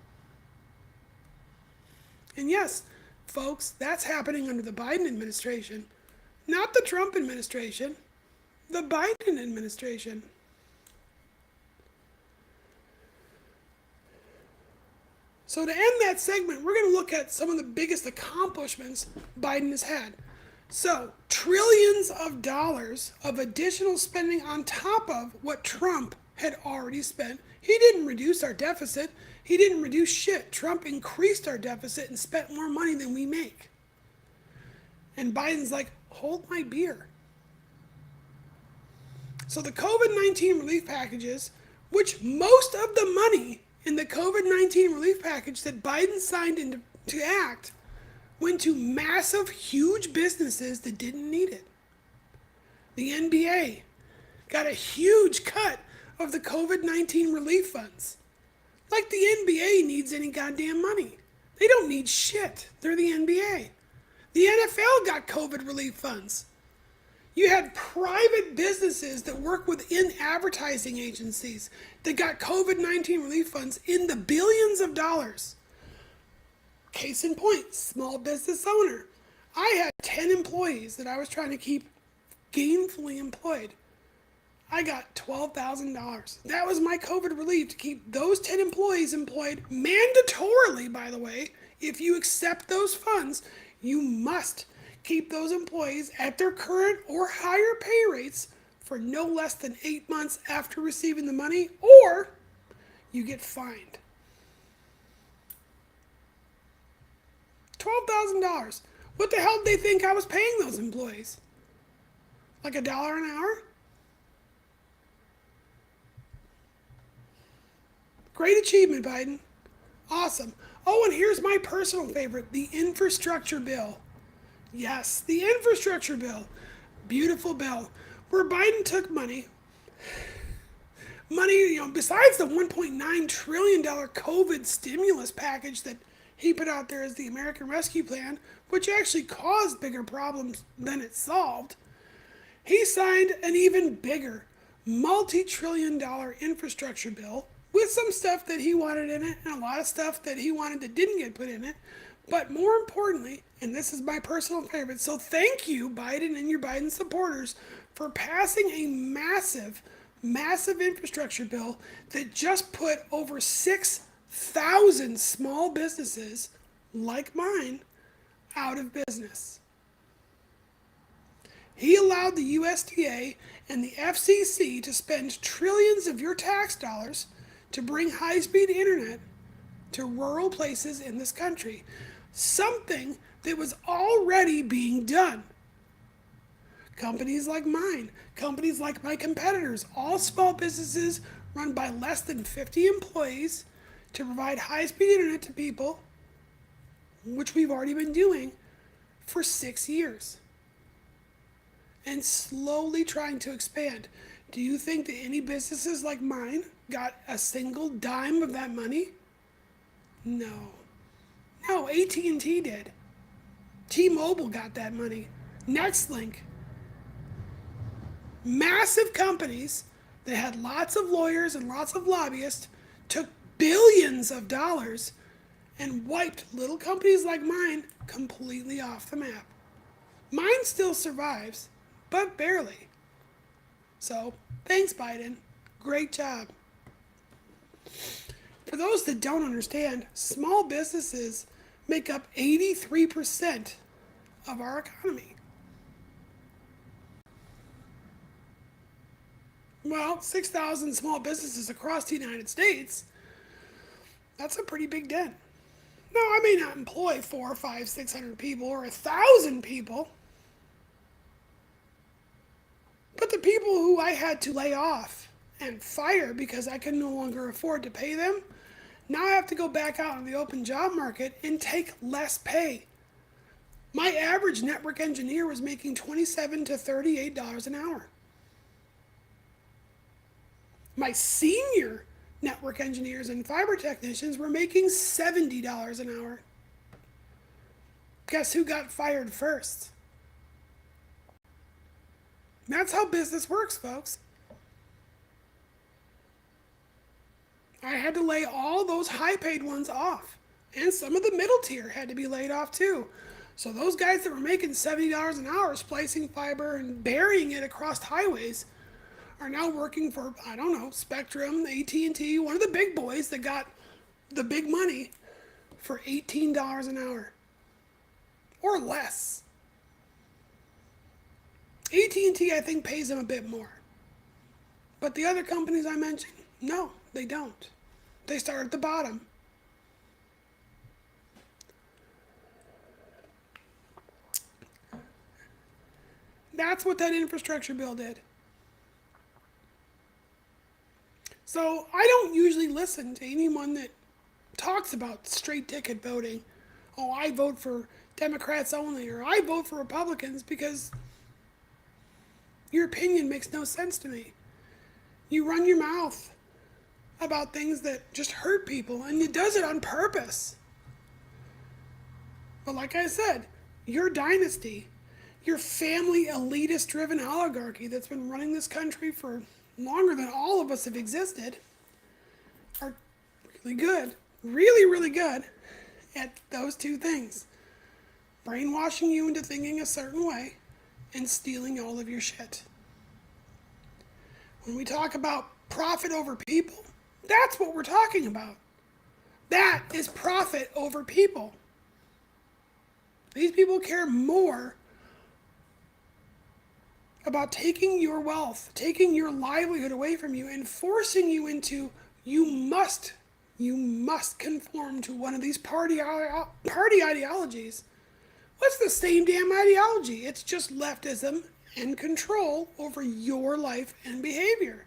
And yes, folks, that's happening under the Biden administration. Not the Trump administration, the Biden administration. So to end that segment, we're going to look at some of the biggest accomplishments Biden has had. So, trillions of dollars of additional spending on top of what Trump had already spent. He didn't reduce our deficit. He didn't reduce shit. Trump increased our deficit and spent more money than we make. And Biden's like, hold my beer. So the COVID-19 relief packages, which most of the money in the COVID-19 relief package that Biden signed into act went to massive, huge businesses that didn't need it. The NBA got a huge cut of the COVID-19 relief funds. Like the NBA needs any goddamn money. They don't need shit. They're the NBA. The NFL got COVID relief funds. You had private businesses that work within advertising agencies that got COVID-19 relief funds in the billions of dollars. Case in point, small business owner. I had 10 employees that I was trying to keep gainfully employed. I got $12,000. That was my COVID relief to keep those 10 employees employed mandatorily, by the way. If you accept those funds, you must keep those employees at their current or higher pay rates for no less than 8 months after receiving the money, or you get fined. $12,000. What the hell did they think I was paying those employees? Like $1 an hour? Great achievement, Biden. Awesome. Oh, and here's my personal favorite, the infrastructure bill. Yes, the infrastructure bill. Beautiful bill. Where Biden took money, besides the $1.9 trillion COVID stimulus package that he put out there as the American Rescue Plan, which actually caused bigger problems than it solved, he signed an even bigger multi-trillion-dollar infrastructure bill with some stuff that he wanted in it and a lot of stuff that he wanted that didn't get put in it. But more importantly, and this is my personal favorite, so thank you, Biden and your Biden supporters, for passing a massive, massive infrastructure bill that just put over 6,000 small businesses like mine out of business. He allowed the USDA and the FCC to spend trillions of your tax dollars to bring high-speed internet to rural places in this country. Something that was already being done. companies like mine, companies like my competitors, all small businesses run by less than 50 employees to provide high-speed internet to people, which we've already been doing for 6 years and slowly trying to expand. Do you think that any businesses like mine got a single dime of that money? No. No, AT&T did. T-Mobile got that money. Nextlink. Massive companies that had lots of lawyers and lots of lobbyists took billions of dollars and wiped little companies like mine completely off the map. Mine still survives, but barely. So, thanks, Biden. Great job. For those that don't understand, small businesses make up 83% of our economy. Well, 6,000 small businesses across the United States, that's a pretty big dent. No, I may not employ 4, 5, 600 people or 1,000 people, but the people who I had to lay off and fire because I could no longer afford to pay them, now I have to go back out in the open job market and take less pay. My average network engineer was making $27 to $38 an hour. My senior network engineers and fiber technicians were making $70 an hour. Guess who got fired first? That's how business works, folks. I had to lay all those high-paid ones off. And some of the middle tier had to be laid off too. So those guys that were making $70 an hour splicing fiber and burying it across highways are now working for, I don't know, Spectrum, AT&T, one of the big boys that got the big money for $18 an hour or less. AT&T, I think, pays them a bit more. But the other companies I mentioned, no, they don't. They start at the bottom. That's what that infrastructure bill did. So I don't usually listen to anyone that talks about straight ticket voting. Oh, I vote for Democrats only, or I vote for Republicans, because your opinion makes no sense to me. You run your mouth about things that just hurt people, and it does it on purpose. But like I said, your dynasty, your family elitist driven oligarchy that's been running this country for longer than all of us have existed, are really good, really good at those two things. Brainwashing you into thinking a certain way and stealing all of your shit. When we talk about profit over people, that's what we're talking about. That is profit over people. These people care more about taking your wealth, taking your livelihood away from you, and forcing you into, you must conform to one of these party ideologies. What's the same damn ideology? It's just leftism and control over your life and behavior.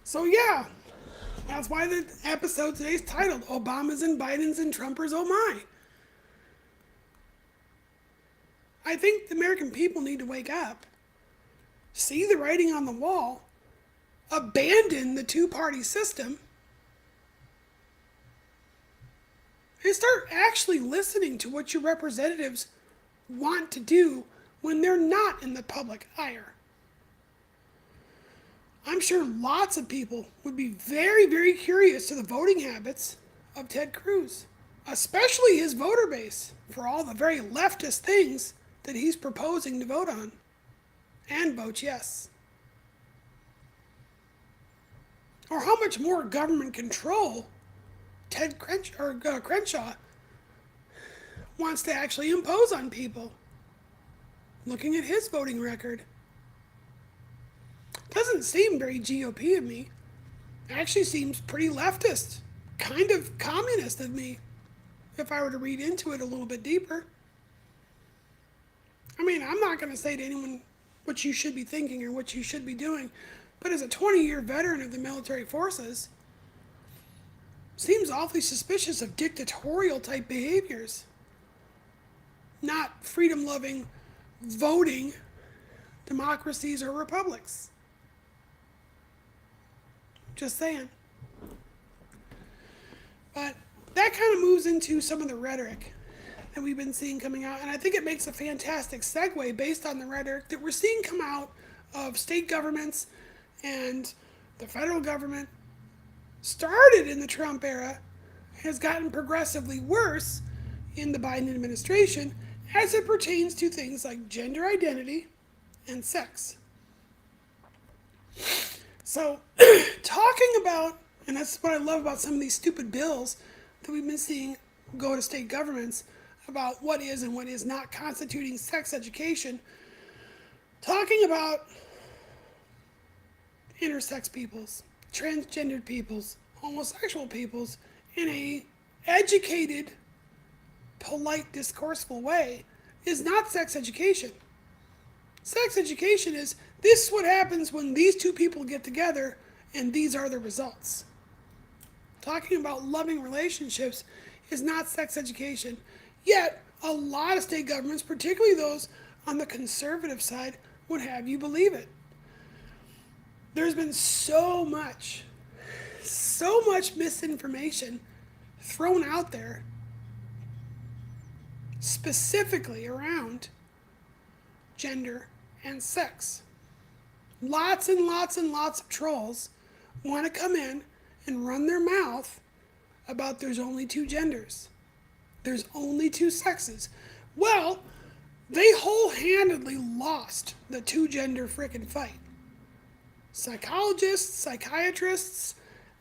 So yeah, that's why the episode today is titled Obamas and Bidens and Trumpers, oh my. I think the American people need to wake up, see the writing on the wall, abandon the two-party system, and start actually listening to what your representatives want to do when they're not in the public ire. I'm sure lots of people would be very curious to the voting habits of Ted Cruz, especially his voter base, for all the very leftist things that he's proposing to vote on and vote yes. Or how much more government control Ted Crenshaw wants to actually impose on people. Looking at his voting record, doesn't seem very GOP of me. Actually seems pretty leftist, kind of communist of me, if I were to read into it a little bit deeper. I mean, I'm not going to say to anyone what you should be thinking or what you should be doing, but as a 20-year veteran of the military forces, seems awfully suspicious of dictatorial type behaviors, not freedom loving, voting democracies or republics. Just saying. But that kind of moves into some of the rhetoric that we've been seeing coming out, and I think it makes a fantastic segue based on the rhetoric that we're seeing come out of state governments and the federal government. Started in the Trump era, has gotten progressively worse in the Biden administration as it pertains to things like gender identity and sex. So, talking about, and that's what I love about some of these stupid bills that we've been seeing go to state governments about what is and what is not constituting sex education, talking about intersex peoples, transgendered peoples, homosexual peoples in a educated, polite, discourseful way is not sex education. Sex education is, this is what happens when these two people get together and these are the results. Talking about loving relationships is not sex education. Yet, a lot of state governments, particularly those on the conservative side, would have you believe it. There's been so much misinformation thrown out there specifically around gender and sex. Lots and lots and lots of trolls want to come in and run their mouth about there's only two genders. There's only two sexes. Well, they whole-handedly lost the two-gender frickin' fight. Psychologists, psychiatrists,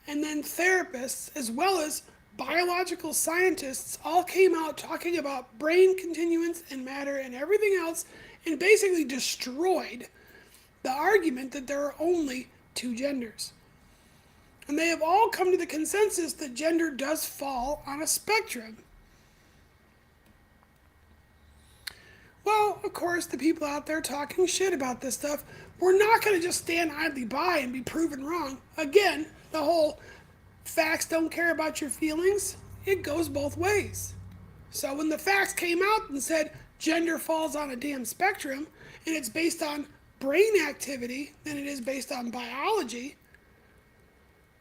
and then therapists, as well as biological scientists, all came out talking about brain continuance and matter and everything else, and basically destroyed the argument that there are only two genders. And they have all come to the consensus that gender does fall on a spectrum. Well, of course, the people out there talking shit about this stuff, we're not going to just stand idly by and be proven wrong. Again, the whole facts don't care about your feelings, it goes both ways. So when the facts came out and said gender falls on a damn spectrum, and it's based on brain activity than it is based on biology,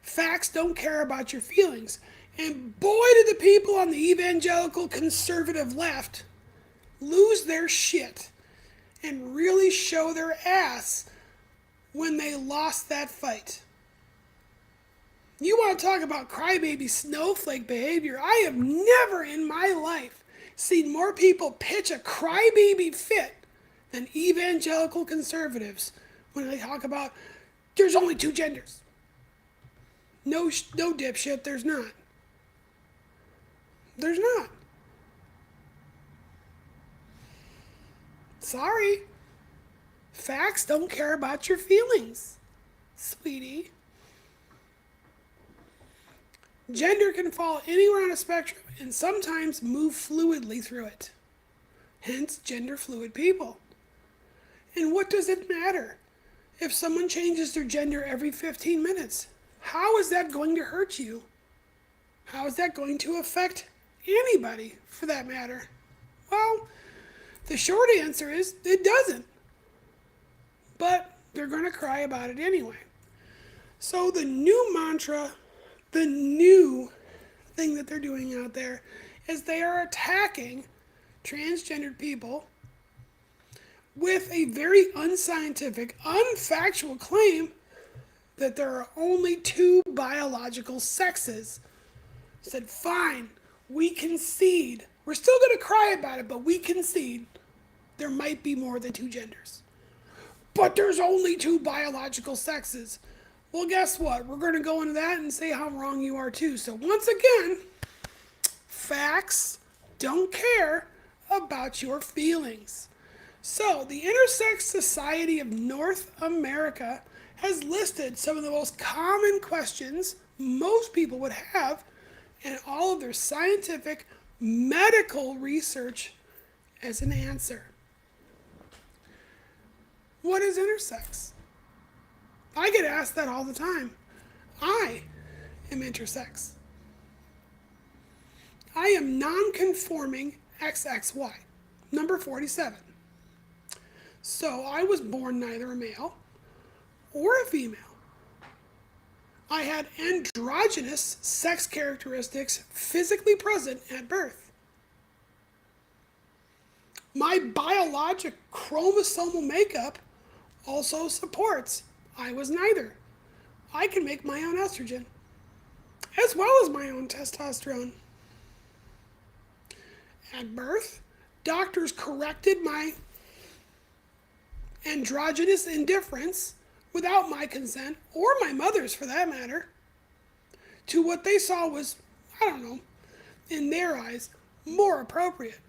facts don't care about your feelings. And boy, did the people on the evangelical conservative left lose their shit and really show their ass when they lost that fight. You want to talk about crybaby snowflake behavior? I have never in my life seen more people pitch a crybaby fit than evangelical conservatives when they talk about there's only two genders. No dipshit, there's not. There's not. Sorry. Facts don't care about your feelings, sweetie. Gender can fall anywhere on a spectrum and sometimes move fluidly through it. Hence, gender fluid people. And what does it matter if someone changes their gender every 15 minutes? How is that going to hurt you? How is that going to affect anybody, for that matter? Well, the short answer is it doesn't. But they're going to cry about it anyway. So the new mantra, the new thing that they're doing out there is they are attacking transgendered people with a very unscientific, unfactual claim that there are only two biological sexes. Said, fine, we concede. We're still going to cry about it, but we concede there might be more than two genders. But there's only two biological sexes. Well, guess what? We're going to go into that and say how wrong you are too. So once again, facts don't care about your feelings. So the Intersex Society of North America has listed some of the most common questions most people would have and all of their scientific medical research as an answer. What is intersex? I get asked that all the time. I am intersex. I am non-conforming XXY, number 47. So I was born neither a male or a female. I had androgynous sex characteristics physically present at birth. My biologic chromosomal makeup also supports I was neither. I can make my own estrogen, as well as my own testosterone. At birth, doctors corrected my androgynous indifference without my consent, or my mother's for that matter, to what they saw was, I don't know, in their eyes, more appropriate.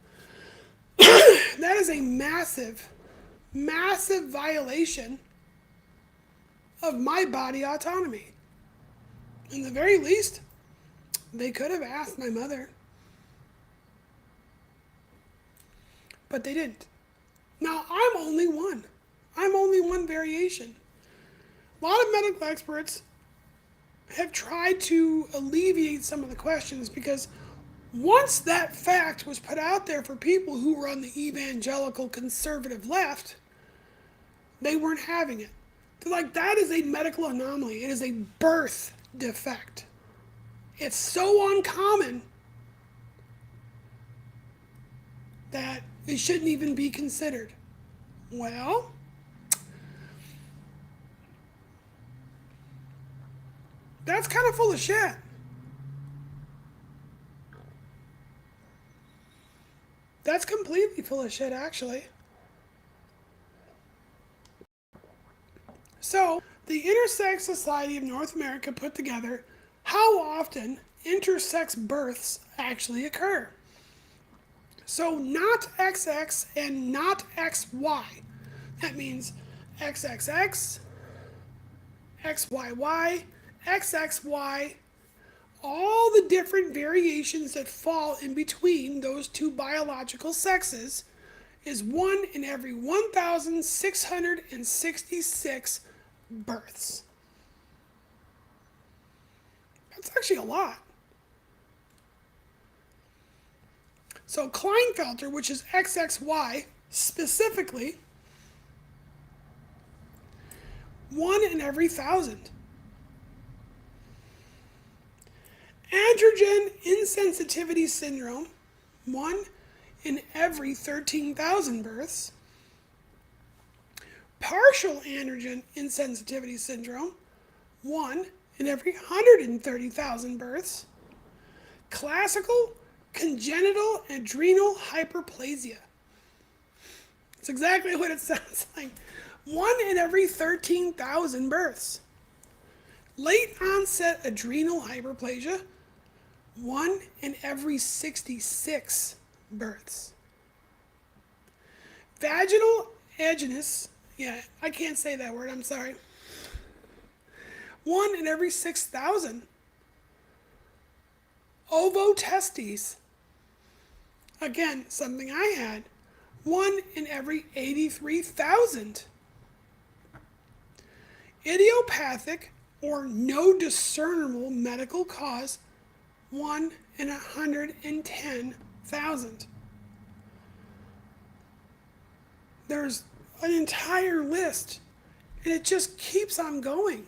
That is a massive, massive violation of my body autonomy. In the very least, they could have asked my mother. But they didn't. Now, I'm only one. I'm only one variation. A lot of medical experts have tried to alleviate some of the questions because once that fact was put out there for people who were on the evangelical conservative left, they weren't having it. They're like, that is a medical anomaly. It is a birth defect. It's so uncommon that it shouldn't even be considered. Well, that's kind of full of shit. That's completely full of shit, actually. So, the Intersex Society of North America put together how often intersex births actually occur. So, not XX and not XY. That means XXX, XYY, XXY, all the different variations that fall in between those two biological sexes is 1 in every 1,666 births. That's actually a lot. So Klinefelter, which is XXY specifically, 1 in every 1,000. Androgen insensitivity syndrome, 1 in every 13,000 births. Partial androgen insensitivity syndrome, 1 in every 130,000 births. Classical congenital adrenal hyperplasia. It's exactly what it sounds like. 1 in every 13,000 births. Late onset adrenal hyperplasia, 1 in every 66 births. Vaginal agenus, I can't say that word, I'm sorry. 1 in every 6,000. Ovotestes, again, something I had. 1 in every 83,000. Idiopathic or no discernible medical cause, 1 in 110,000. There's an entire list, and it just keeps on going.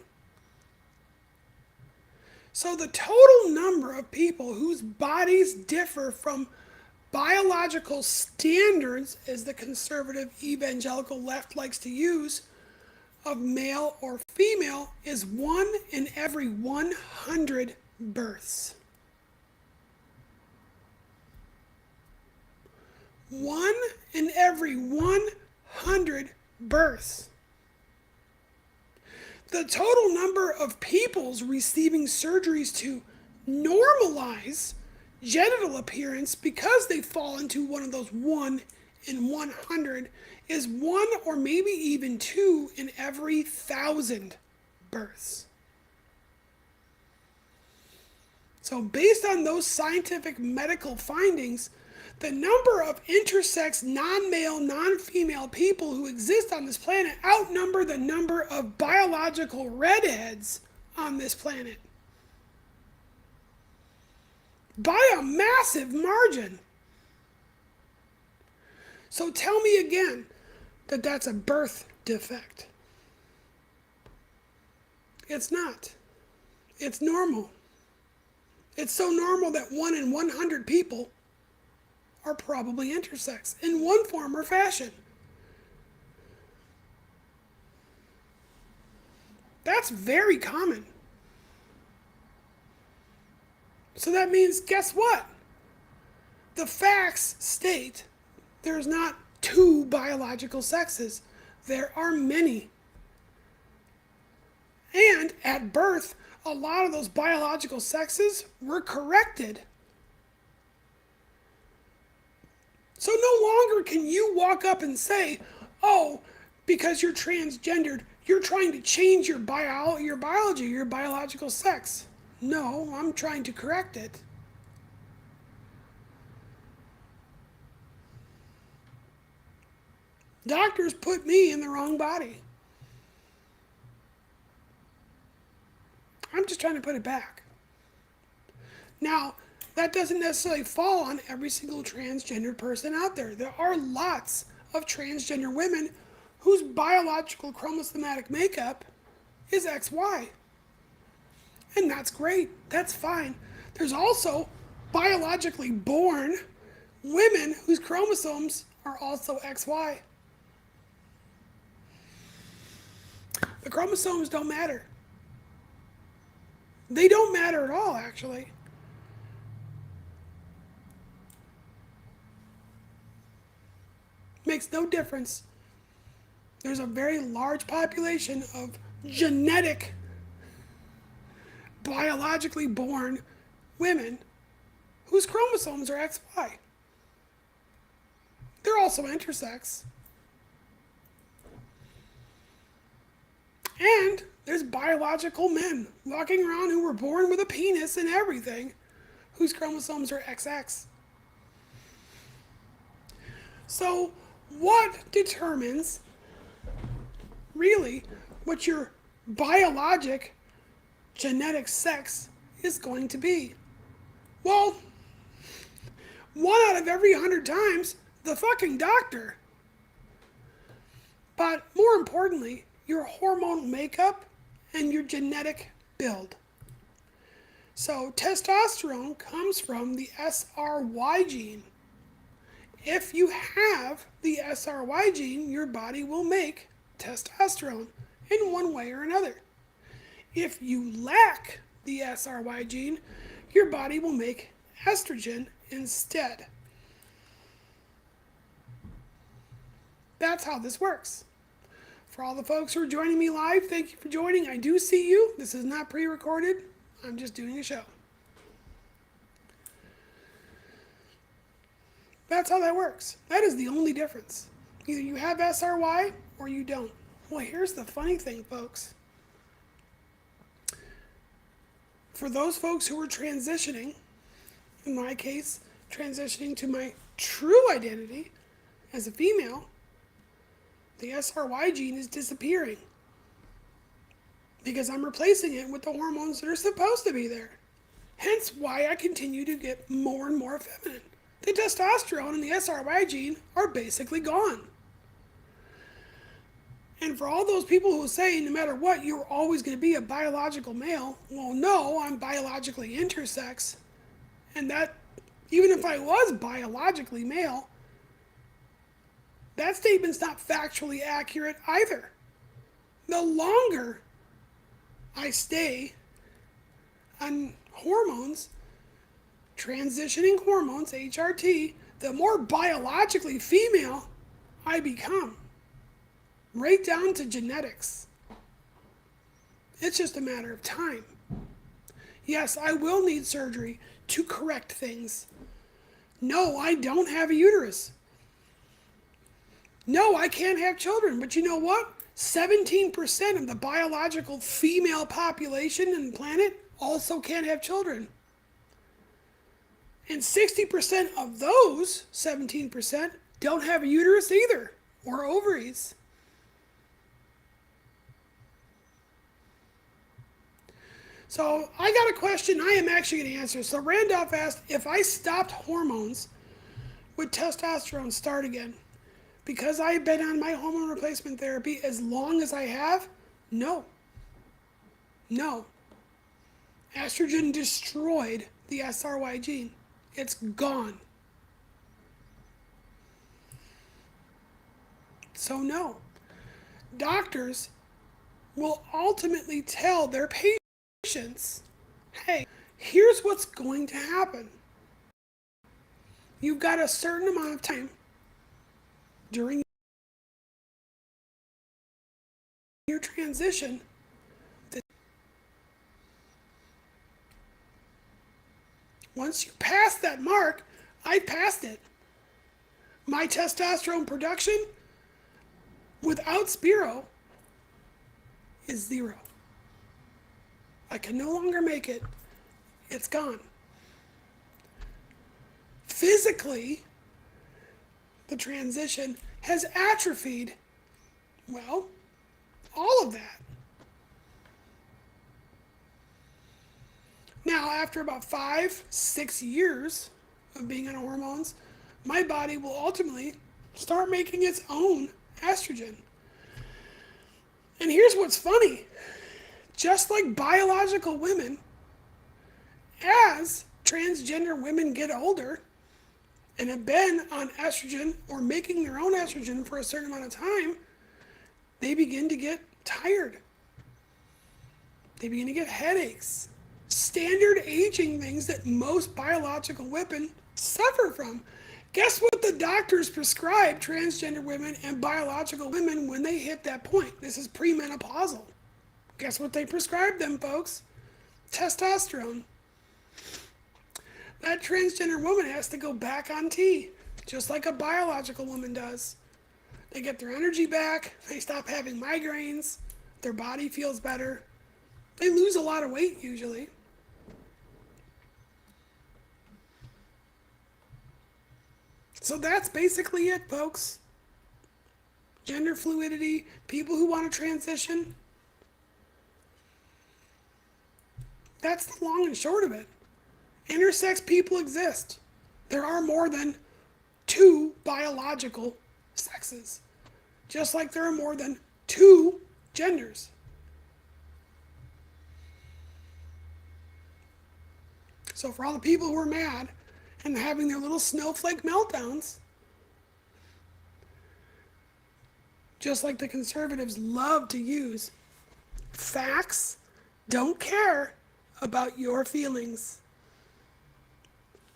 So the total number of people whose bodies differ from biological standards, as the conservative evangelical left likes to use, of male or female is 1 in every 100 births. 1 in every 100 births. The total number of peoples receiving surgeries to normalize genital appearance because they fall into one of those 1 in 100 is 1 or maybe even 2 in every 1,000 births. So based on those scientific medical findings, The number of intersex, non-male, non-female people who exist on this planet outnumber the number of biological redheads on this planet by a massive margin. So tell me again that that's a birth defect. It's not. It's normal. It's so normal that 1 in 100 people are probably intersex in one form or fashion. That's very common. So that means, guess what? The facts state there's not 2 biological sexes. There are many. And at birth, a lot of those biological sexes were corrected. So no longer can you walk up and say, oh, because you're transgendered, you're trying to change your biology, your biological sex. No, I'm trying to correct it. Doctors put me in the wrong body. I'm just trying to put it back. Now, that doesn't necessarily fall on every single transgender person out there. There are lots of transgender women whose biological chromosomatic makeup is XY. And that's great. That's fine. There's also biologically born women whose chromosomes are also XY. The chromosomes don't matter. They don't matter at all, actually. Makes no difference. There's a very large population of genetic, biologically born women whose chromosomes are XY. They're also intersex. And there's biological men walking around who were born with a penis and everything, whose chromosomes are XX. So what determines really what your biologic genetic sex is going to be? Well, 1 out of every 100 times, the fucking doctor. But more importantly, your hormonal makeup and your genetic build. So testosterone comes from the SRY gene. If you have the SRY gene, your body will make testosterone in one way or another. If you lack the SRY gene, your body will make estrogen instead. That's how this works. For all the folks who are joining me live, thank you for joining. I do see you. This is not pre-recorded. I'm just doing a show. That's how that works. That is the only difference. Either you have SRY or you don't. Well, here's the funny thing, folks. For those folks who are transitioning, in my case, transitioning to my true identity as a female, the SRY gene is disappearing because I'm replacing it with the hormones that are supposed to be there. Hence why I continue to get more and more feminine. The testosterone and the SRY gene are basically gone. And for all those people who say no matter what, you're always going to be a biological male, well, no, I'm biologically intersex. And that, even if I was biologically male, that statement's not factually accurate either. The longer I stay on hormones, transitioning hormones, HRT, the more biologically female I become. Right down to genetics. It's just a matter of time. Yes, I will need surgery to correct things. No, I don't have a uterus. No, I can't have children. But you know what? 17% of the biological female population on the planet also can't have children. And 60% of those 17% don't have a uterus either, or ovaries. So I got a question I am actually going to answer. So Randolph asked, if I stopped hormones, would testosterone start again? Because I've been on my hormone replacement therapy as long as I have, no. No. Estrogen destroyed the SRY gene. It's gone. So no. Doctors will ultimately tell their patients, hey, here's what's going to happen. You've got a certain amount of time during your transition that once you pass that mark, I passed it. My testosterone production without Spiro is 0. I can no longer make it. It's gone. Physically, the transition has atrophied, well, all of that. Now, after about 5-6 years of being on hormones, my body will ultimately start making its own estrogen. And here's what's funny. Just like biological women, as transgender women get older and have been on estrogen or making their own estrogen for a certain amount of time, they begin to get tired. They begin to get headaches. Standard aging things that most biological women suffer from. Guess what the doctors prescribe transgender women and biological women when they hit that point? This is premenopausal. Guess what they prescribe them, folks? Testosterone. That transgender woman has to go back on T, just like a biological woman does. They get their energy back, they stop having migraines, their body feels better. They lose a lot of weight usually. So that's basically it, folks. Gender fluidity, people who want to transition. That's the long and short of it. Intersex people exist. There are more than 2 biological sexes, just like there are more than 2 genders. So for all the people who are mad and having their little snowflake meltdowns, just like the conservatives love to use, facts don't care about your feelings.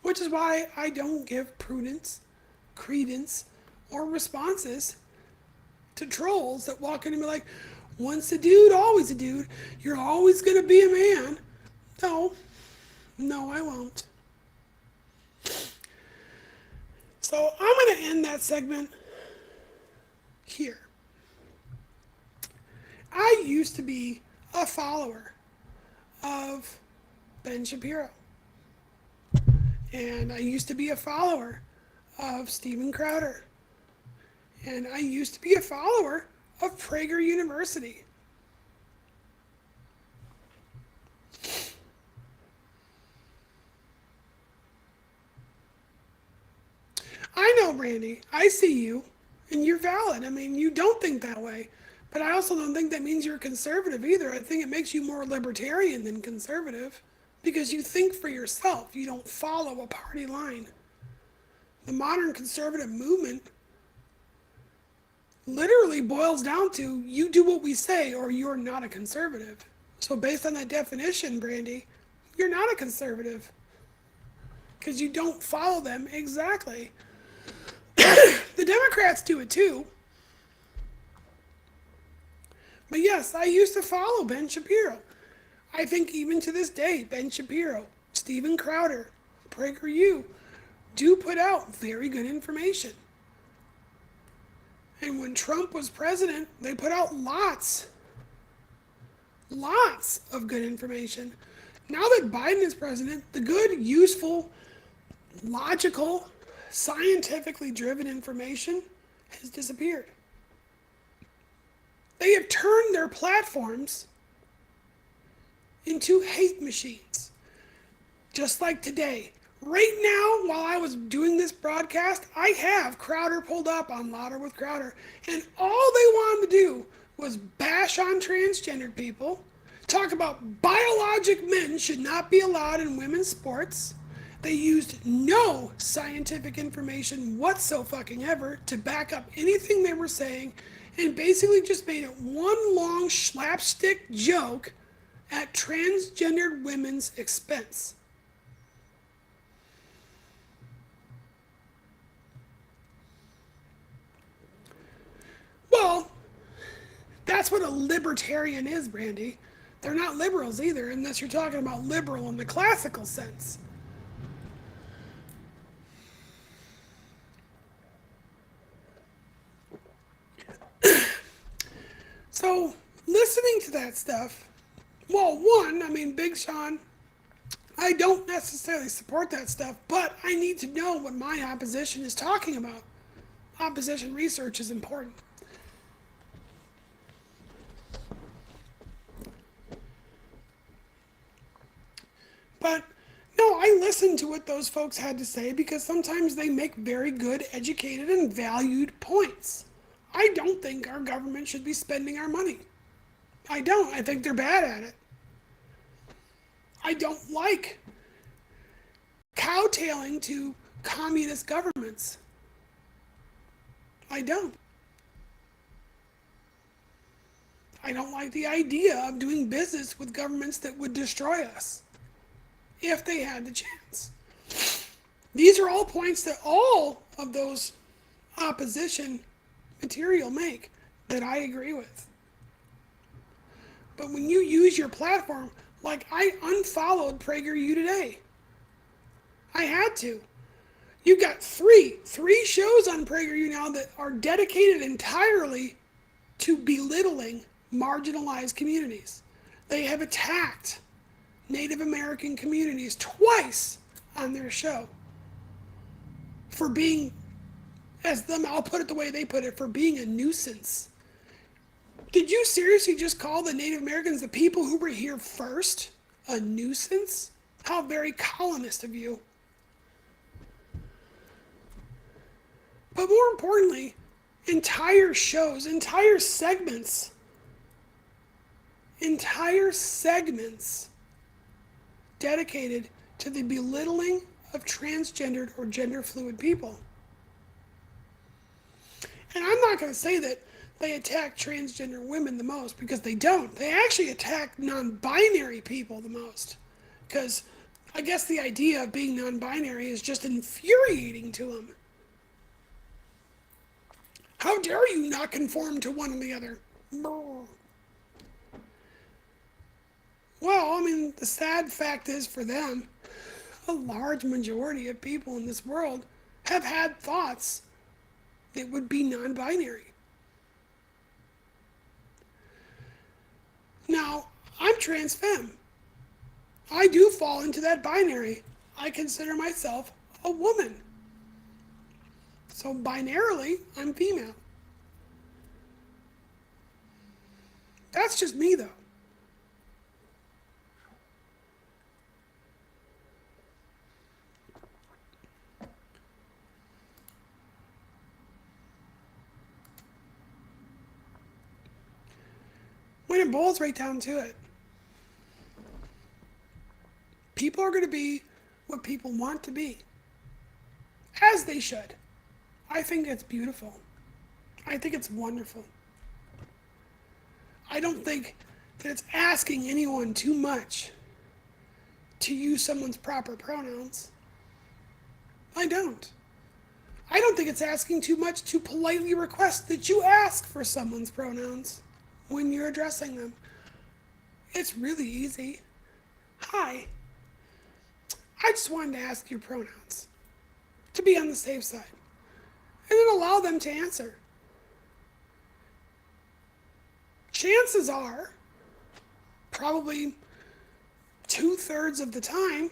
Which is why I don't give prudence, credence, or responses to trolls that walk in and be like, once a dude, always a dude. You're always going to be a man. No, I won't. So I'm going to end that segment here. I used to be a follower of Ben Shapiro. And I used to be a follower of Steven Crowder. And I used to be a follower of Prager University. I know, Brandy, I see you, and you're valid. I mean, you don't think that way. But I also don't think that means you're conservative either. I think it makes you more libertarian than conservative because you think for yourself. You don't follow a party line. The modern conservative movement literally boils down to you do what we say or you're not a conservative. So based on that definition, Brandy, you're not a conservative because you don't follow them exactly. The Democrats do it too. But yes, I used to follow Ben Shapiro. I think even to this day, Ben Shapiro, Steven Crowder, PragerU do put out very good information. And when Trump was president, they put out lots of good information. Now that Biden is president, the good, useful, logical, scientifically driven information has disappeared. They have turned their platforms into hate machines. Just like today. Right now, while I was doing this broadcast, I have Crowder pulled up on Louder with Crowder. And all they wanted to do was bash on transgendered people, talk about biologic men should not be allowed in women's sports. They used no scientific information whatsoever to back up anything they were saying, and basically just made it one long slapstick joke at transgendered women's expense. Well, that's what a libertarian is, Brandy. They're not liberals either, unless you're talking about liberal in the classical sense. So, listening to that stuff, well, one, I mean, Big Sean, I don't necessarily support that stuff, but I need to know what my opposition is talking about. Opposition research is important. But no, I listened to what those folks had to say because sometimes they make very good, educated, and valued points. I don't think our government should be spending our money. I don't. I think they're bad at it. I don't like cowtailing to communist governments. I don't. I don't like the idea of doing business with governments that would destroy us if they had the chance. These are all points that all of those opposition material make that I agree with. But when you use your platform, like I unfollowed PragerU today. I had to. You've got three shows on PragerU now that are dedicated entirely to belittling marginalized communities. They have attacked Native American communities twice on their show for being, I'll put it the way they put it, for being a nuisance. Did you seriously just call the Native Americans, the people who were here first, a nuisance? How very colonist of you. But more importantly, entire shows, entire segments dedicated to the belittling of transgendered or gender fluid people. And I'm not going to say that they attack transgender women the most, because they don't. They actually attack non-binary people the most. Because I guess the idea of being non-binary is just infuriating to them. How dare you not conform to one or the other? Well, I mean, the sad fact is for them, a large majority of people in this world have had thoughts that would be non-binary. Now, I'm trans femme. I do fall into that binary. I consider myself a woman. So binarily, I'm female. That's just me, though. When it boils right down to it, people are going to be what people want to be, as they should. I think it's beautiful. I think it's wonderful. I don't think that it's asking anyone too much to use someone's proper pronouns. I don't. I don't think it's asking too much to politely request that you ask for someone's pronouns when you're addressing them. It's really easy. Hi. I just wanted to ask your pronouns to be on the safe side. And then allow them to answer. Chances are, probably 2/3 of the time,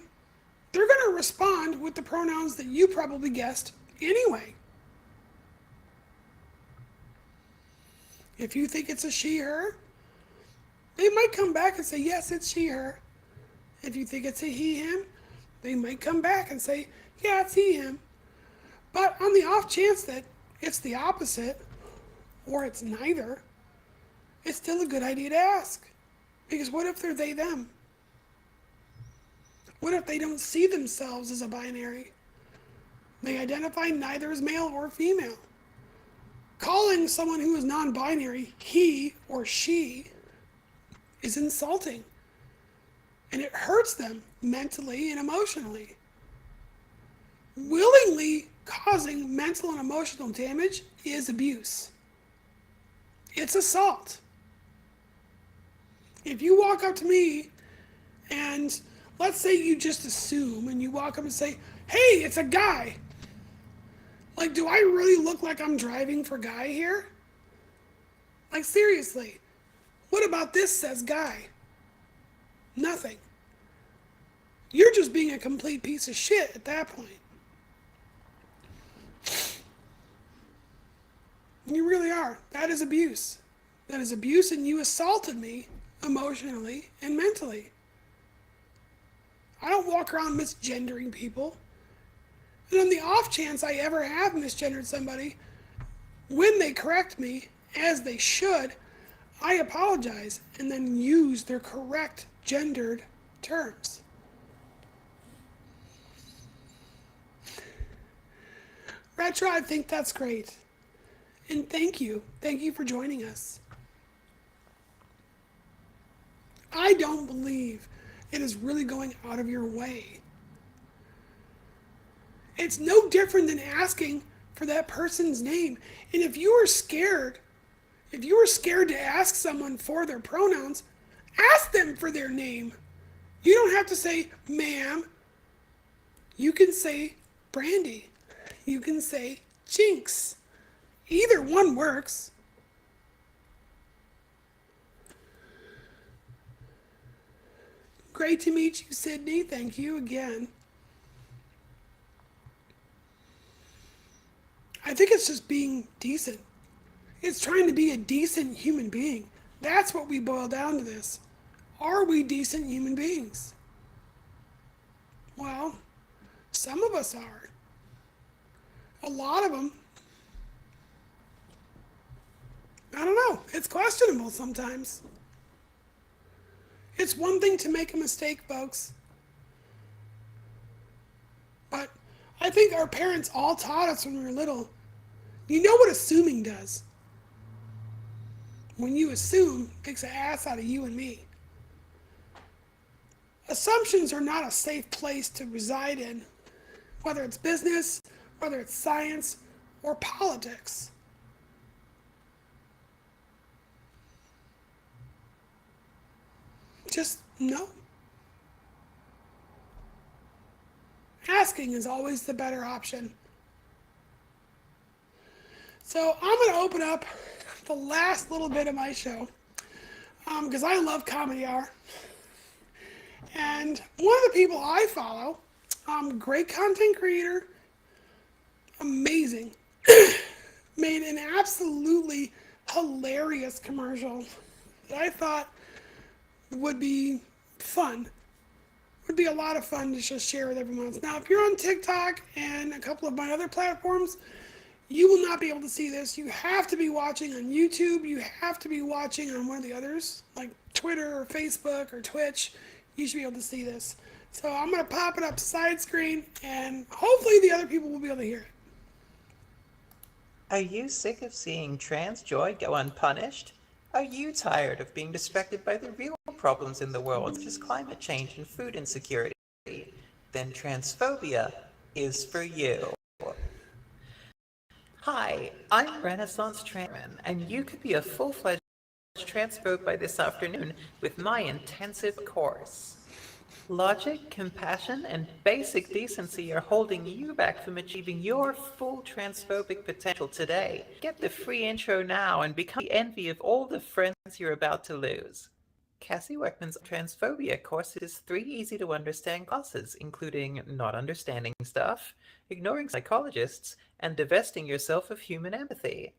they're going to respond with the pronouns that you probably guessed anyway. If you think it's a she, her, they might come back and say, yes, it's she, her. If you think it's a he, him, they might come back and say, yeah, it's he, him. But on the off chance that it's the opposite, or it's neither, it's still a good idea to ask. Because what if they're they, them? What if they don't see themselves as a binary? They identify neither as male or female. Calling someone who is non binary he or she is insulting. And it hurts them mentally and emotionally. Willingly causing mental and emotional damage is abuse. It's assault. If you walk up to me and let's say you just assume and you walk up and say, hey, it's a guy. Like, do I really look like I'm driving for guy here? Like, seriously, what about this says guy? Nothing. You're just being a complete piece of shit at that point. You really are. That is abuse. That is abuse, and you assaulted me emotionally and mentally. I don't walk around misgendering people. And on the off chance I ever have misgendered somebody, when they correct me, as they should, I apologize and then use their correct gendered terms. Retro, I think that's great. And thank you. Thank you for joining us. I don't believe it is really going out of your way. It's no different than asking for that person's name. And if you are scared to ask someone for their pronouns, ask them for their name. You don't have to say, ma'am. You can say Brandy. You can say Jynx. Either one works. Great to meet you, Sydney. Thank you again. I think it's just being decent. It's trying to be a decent human being. That's what we boil down to this. Are we decent human beings? Well, some of us are. A lot of them, I don't know. It's questionable sometimes. It's one thing to make a mistake, folks. But I think our parents all taught us when we were little. You know what assuming does? When you assume, it takes an ass out of you and me. Assumptions are not a safe place to reside in, whether it's business, whether it's science, or politics. Just no. Asking is always the better option. So I'm going to open up the last little bit of my show because I love Comedy Hour. And one of the people I follow, great content creator, amazing, made an absolutely hilarious commercial that I thought would be fun. Would be a lot of fun to just share with everyone. Now, if you're on TikTok and a couple of my other platforms, you will not be able to see this. You have to be watching on YouTube. You have to be watching on one of the others, like Twitter or Facebook or Twitch. You should be able to see this. So I'm going to pop it up side screen, and hopefully the other people will be able to hear it. Are you sick of seeing trans joy go unpunished? Are you tired of being distracted by the real problems in the world, such as climate change and food insecurity? Then transphobia is for you. Hi, I'm Renaissance Transman, and you could be a full-fledged transphobe by this afternoon with my intensive course. Logic, compassion, and basic decency are holding you back from achieving your full transphobic potential today. Get the free intro now and become the envy of all the friends you're about to lose. Cassie Weckman's transphobia course is 3 easy-to-understand classes, including not understanding stuff, ignoring psychologists, and divesting yourself of human empathy.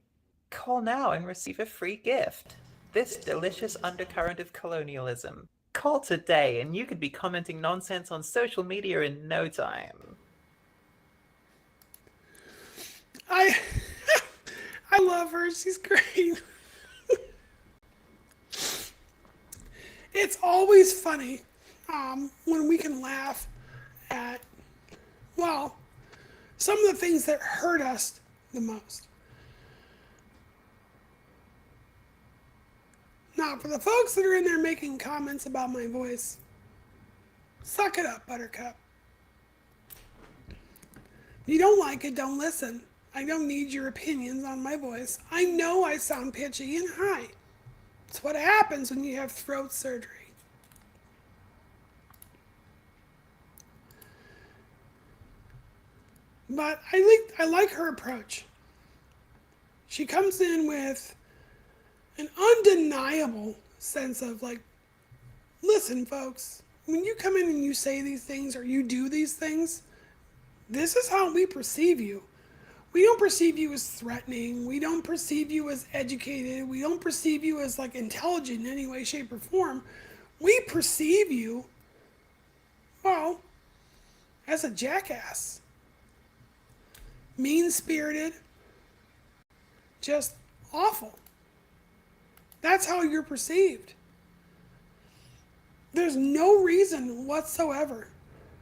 Call now and receive a free gift. This delicious undercurrent of colonialism. Call today and you could be commenting nonsense on social media in no time. I I love her. She's great. It's always funny when we can laugh at, well, some of the things that hurt us the most. Now, for the folks that are in there making comments about my voice, suck it up, Buttercup. If you don't like it, don't listen. I don't need your opinions on my voice. I know I sound pitchy and high. It's what happens when you have throat surgery. But I like her approach. She comes in with an undeniable sense of like, listen, folks, when you come in and you say these things or you do these things, this is how we perceive you. We don't perceive you as threatening. We don't perceive you as educated. We don't perceive you as like intelligent in any way, shape, or form. We perceive you, well, as a jackass. Mean-spirited. Just awful. That's how you're perceived. There's no reason whatsoever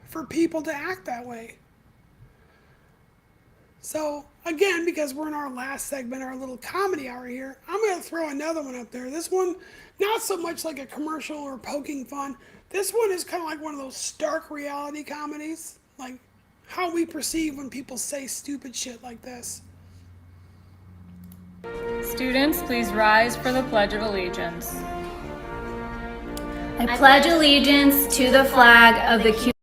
for people to act that way. So, again, because we're in our last segment, our little comedy hour here, I'm going to throw another one up there. This one, not so much like a commercial or poking fun. This one is kind of like one of those stark reality comedies, like how we perceive when people say stupid shit like this. Students, please rise for the Pledge of Allegiance. I pledge allegiance to the flag of the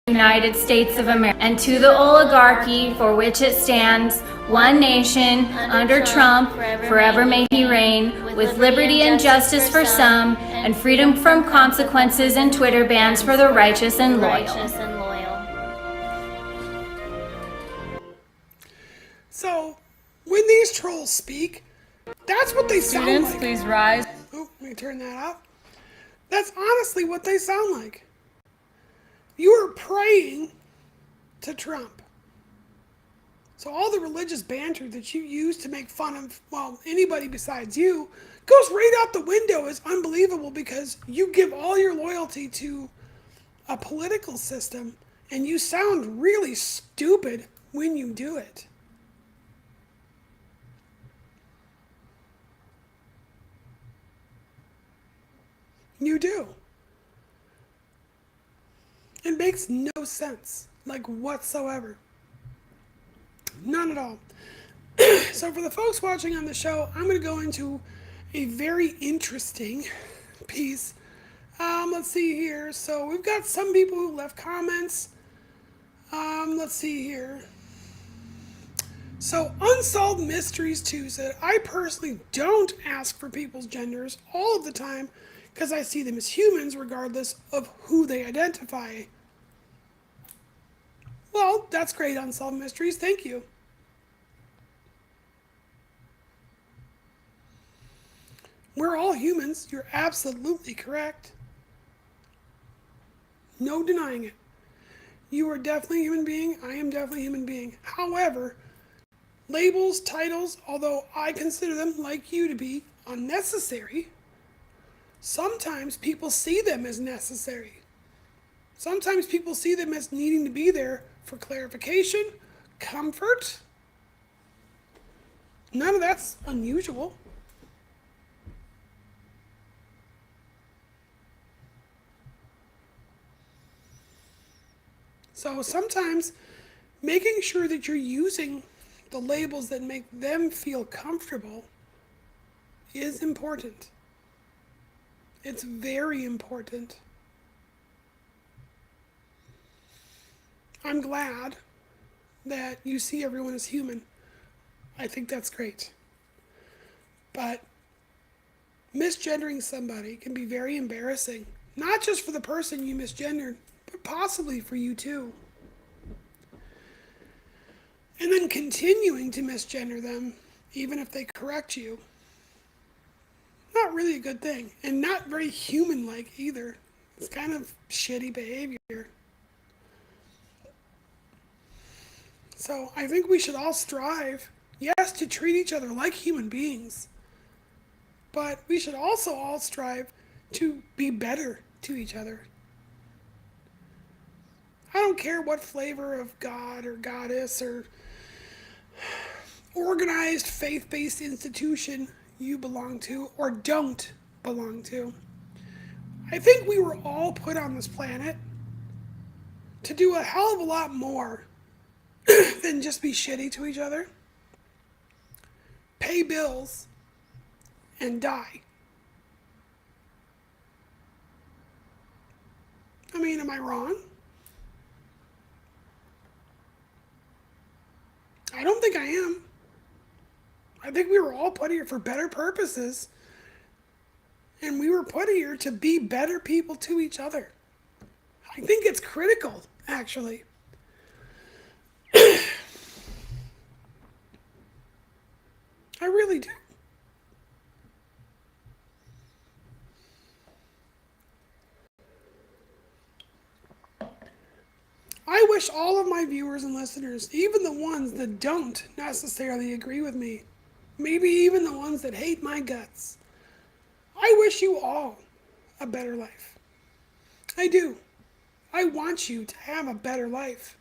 United States of America and to the oligarchy for which it stands, one nation, under Trump, forever may he reign, with liberty and justice for some, and freedom from consequences and Twitter bans for the righteous and loyal. So, when these trolls speak, that's what they sound like. Students, please rise. Oh, let me turn that off. That's honestly what they sound like. You are praying to Trump. So all the religious banter that you use to make fun of, well, anybody besides you, goes right out the window as unbelievable because you give all your loyalty to a political system and you sound really stupid when you do it. You do. It makes no sense, like whatsoever. None at all. So for the folks watching on the show, I'm going to go into a very interesting piece. Let's see here. So we've got some people who left comments. Let's see here. So Unsolved Mysteries 2 said, I personally don't ask for people's genders all of the time because I see them as humans regardless of who they identify. Well, that's great, Unsolved Mysteries. Thank you. We're all humans. You're absolutely correct. No denying it. You are definitely a human being. I am definitely a human being. However, labels, titles, although I consider them, like you, to be unnecessary, sometimes people see them as necessary. Sometimes people see them as needing to be there for clarification, comfort. None of that's unusual. So sometimes making sure that you're using the labels that make them feel comfortable is important. It's very important. I'm glad that you see everyone as human. I think that's great. But Misgendering somebody can be very embarrassing, not just for the person you misgendered, but possibly for you too. And then continuing to misgender them, even if they correct you, not really a good thing, and not very human-like either. It's kind of shitty behavior. So I think we should all strive, yes, to treat each other like human beings, but we should also all strive to be better to each other. I don't care what flavor of God or goddess or organized faith-based institution you belong to or don't belong to. I think we were all put on this planet to do a hell of a lot more than just be shitty to each other, pay bills, and die. I mean, am I wrong? I don't think I am. I think we were all put here for better purposes, and we were put here to be better people to each other. I think it's critical, actually. I really do. I wish all of my viewers and listeners, even the ones that don't necessarily agree with me, maybe even the ones that hate my guts, I wish you all a better life. I do. I want you to have a better life.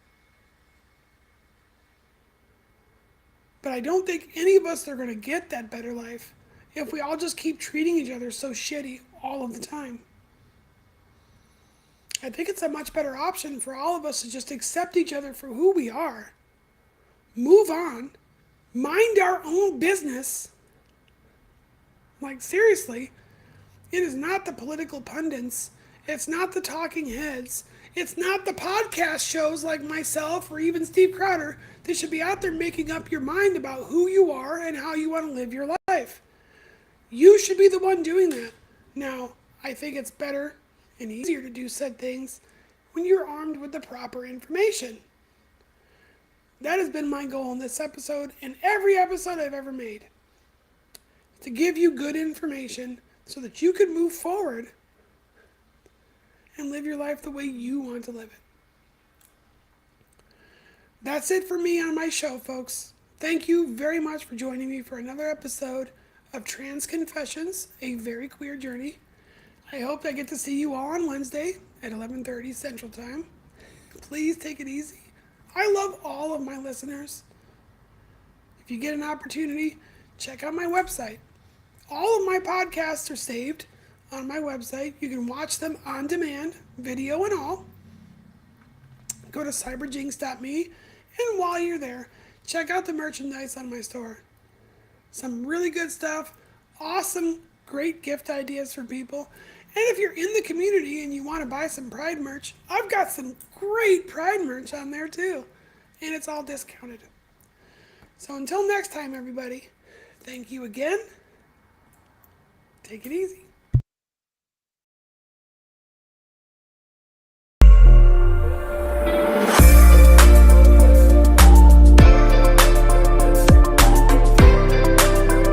But I don't think any of us are going to get that better life if we all just keep treating each other so shitty all of the time. I think it's a much better option for all of us to just accept each other for who we are, move on, mind our own business. Like, seriously, it is not the political pundits, it's not the talking heads, it's not the podcast shows like myself or even Steve Crowder that should be out there making up your mind about who you are and how you want to live your life. You should be the one doing that. Now, I think it's better and easier to do said things when you're armed with the proper information. That has been my goal in this episode and every episode I've ever made. To give you good information so that you can move forward and live your life the way you want to live it. That's it for me on my show, folks. Thank you very much for joining me for another episode of Trans Confessions, a very queer journey. I hope I get to see you all on Wednesday at 11:30 Central Time. Please take it easy. I love all of my listeners. If you get an opportunity, check out my website. All of my podcasts are saved on my website. You can watch them on demand, video and all. Go to cyberjynx.me, and while you're there, check out the merchandise on my store. Some really good stuff, awesome, great gift ideas for people. And if you're in the community and you want to buy some Pride merch, I've got some great Pride merch on there too. And it's all discounted. So until next time, everybody, thank you again. Take it easy.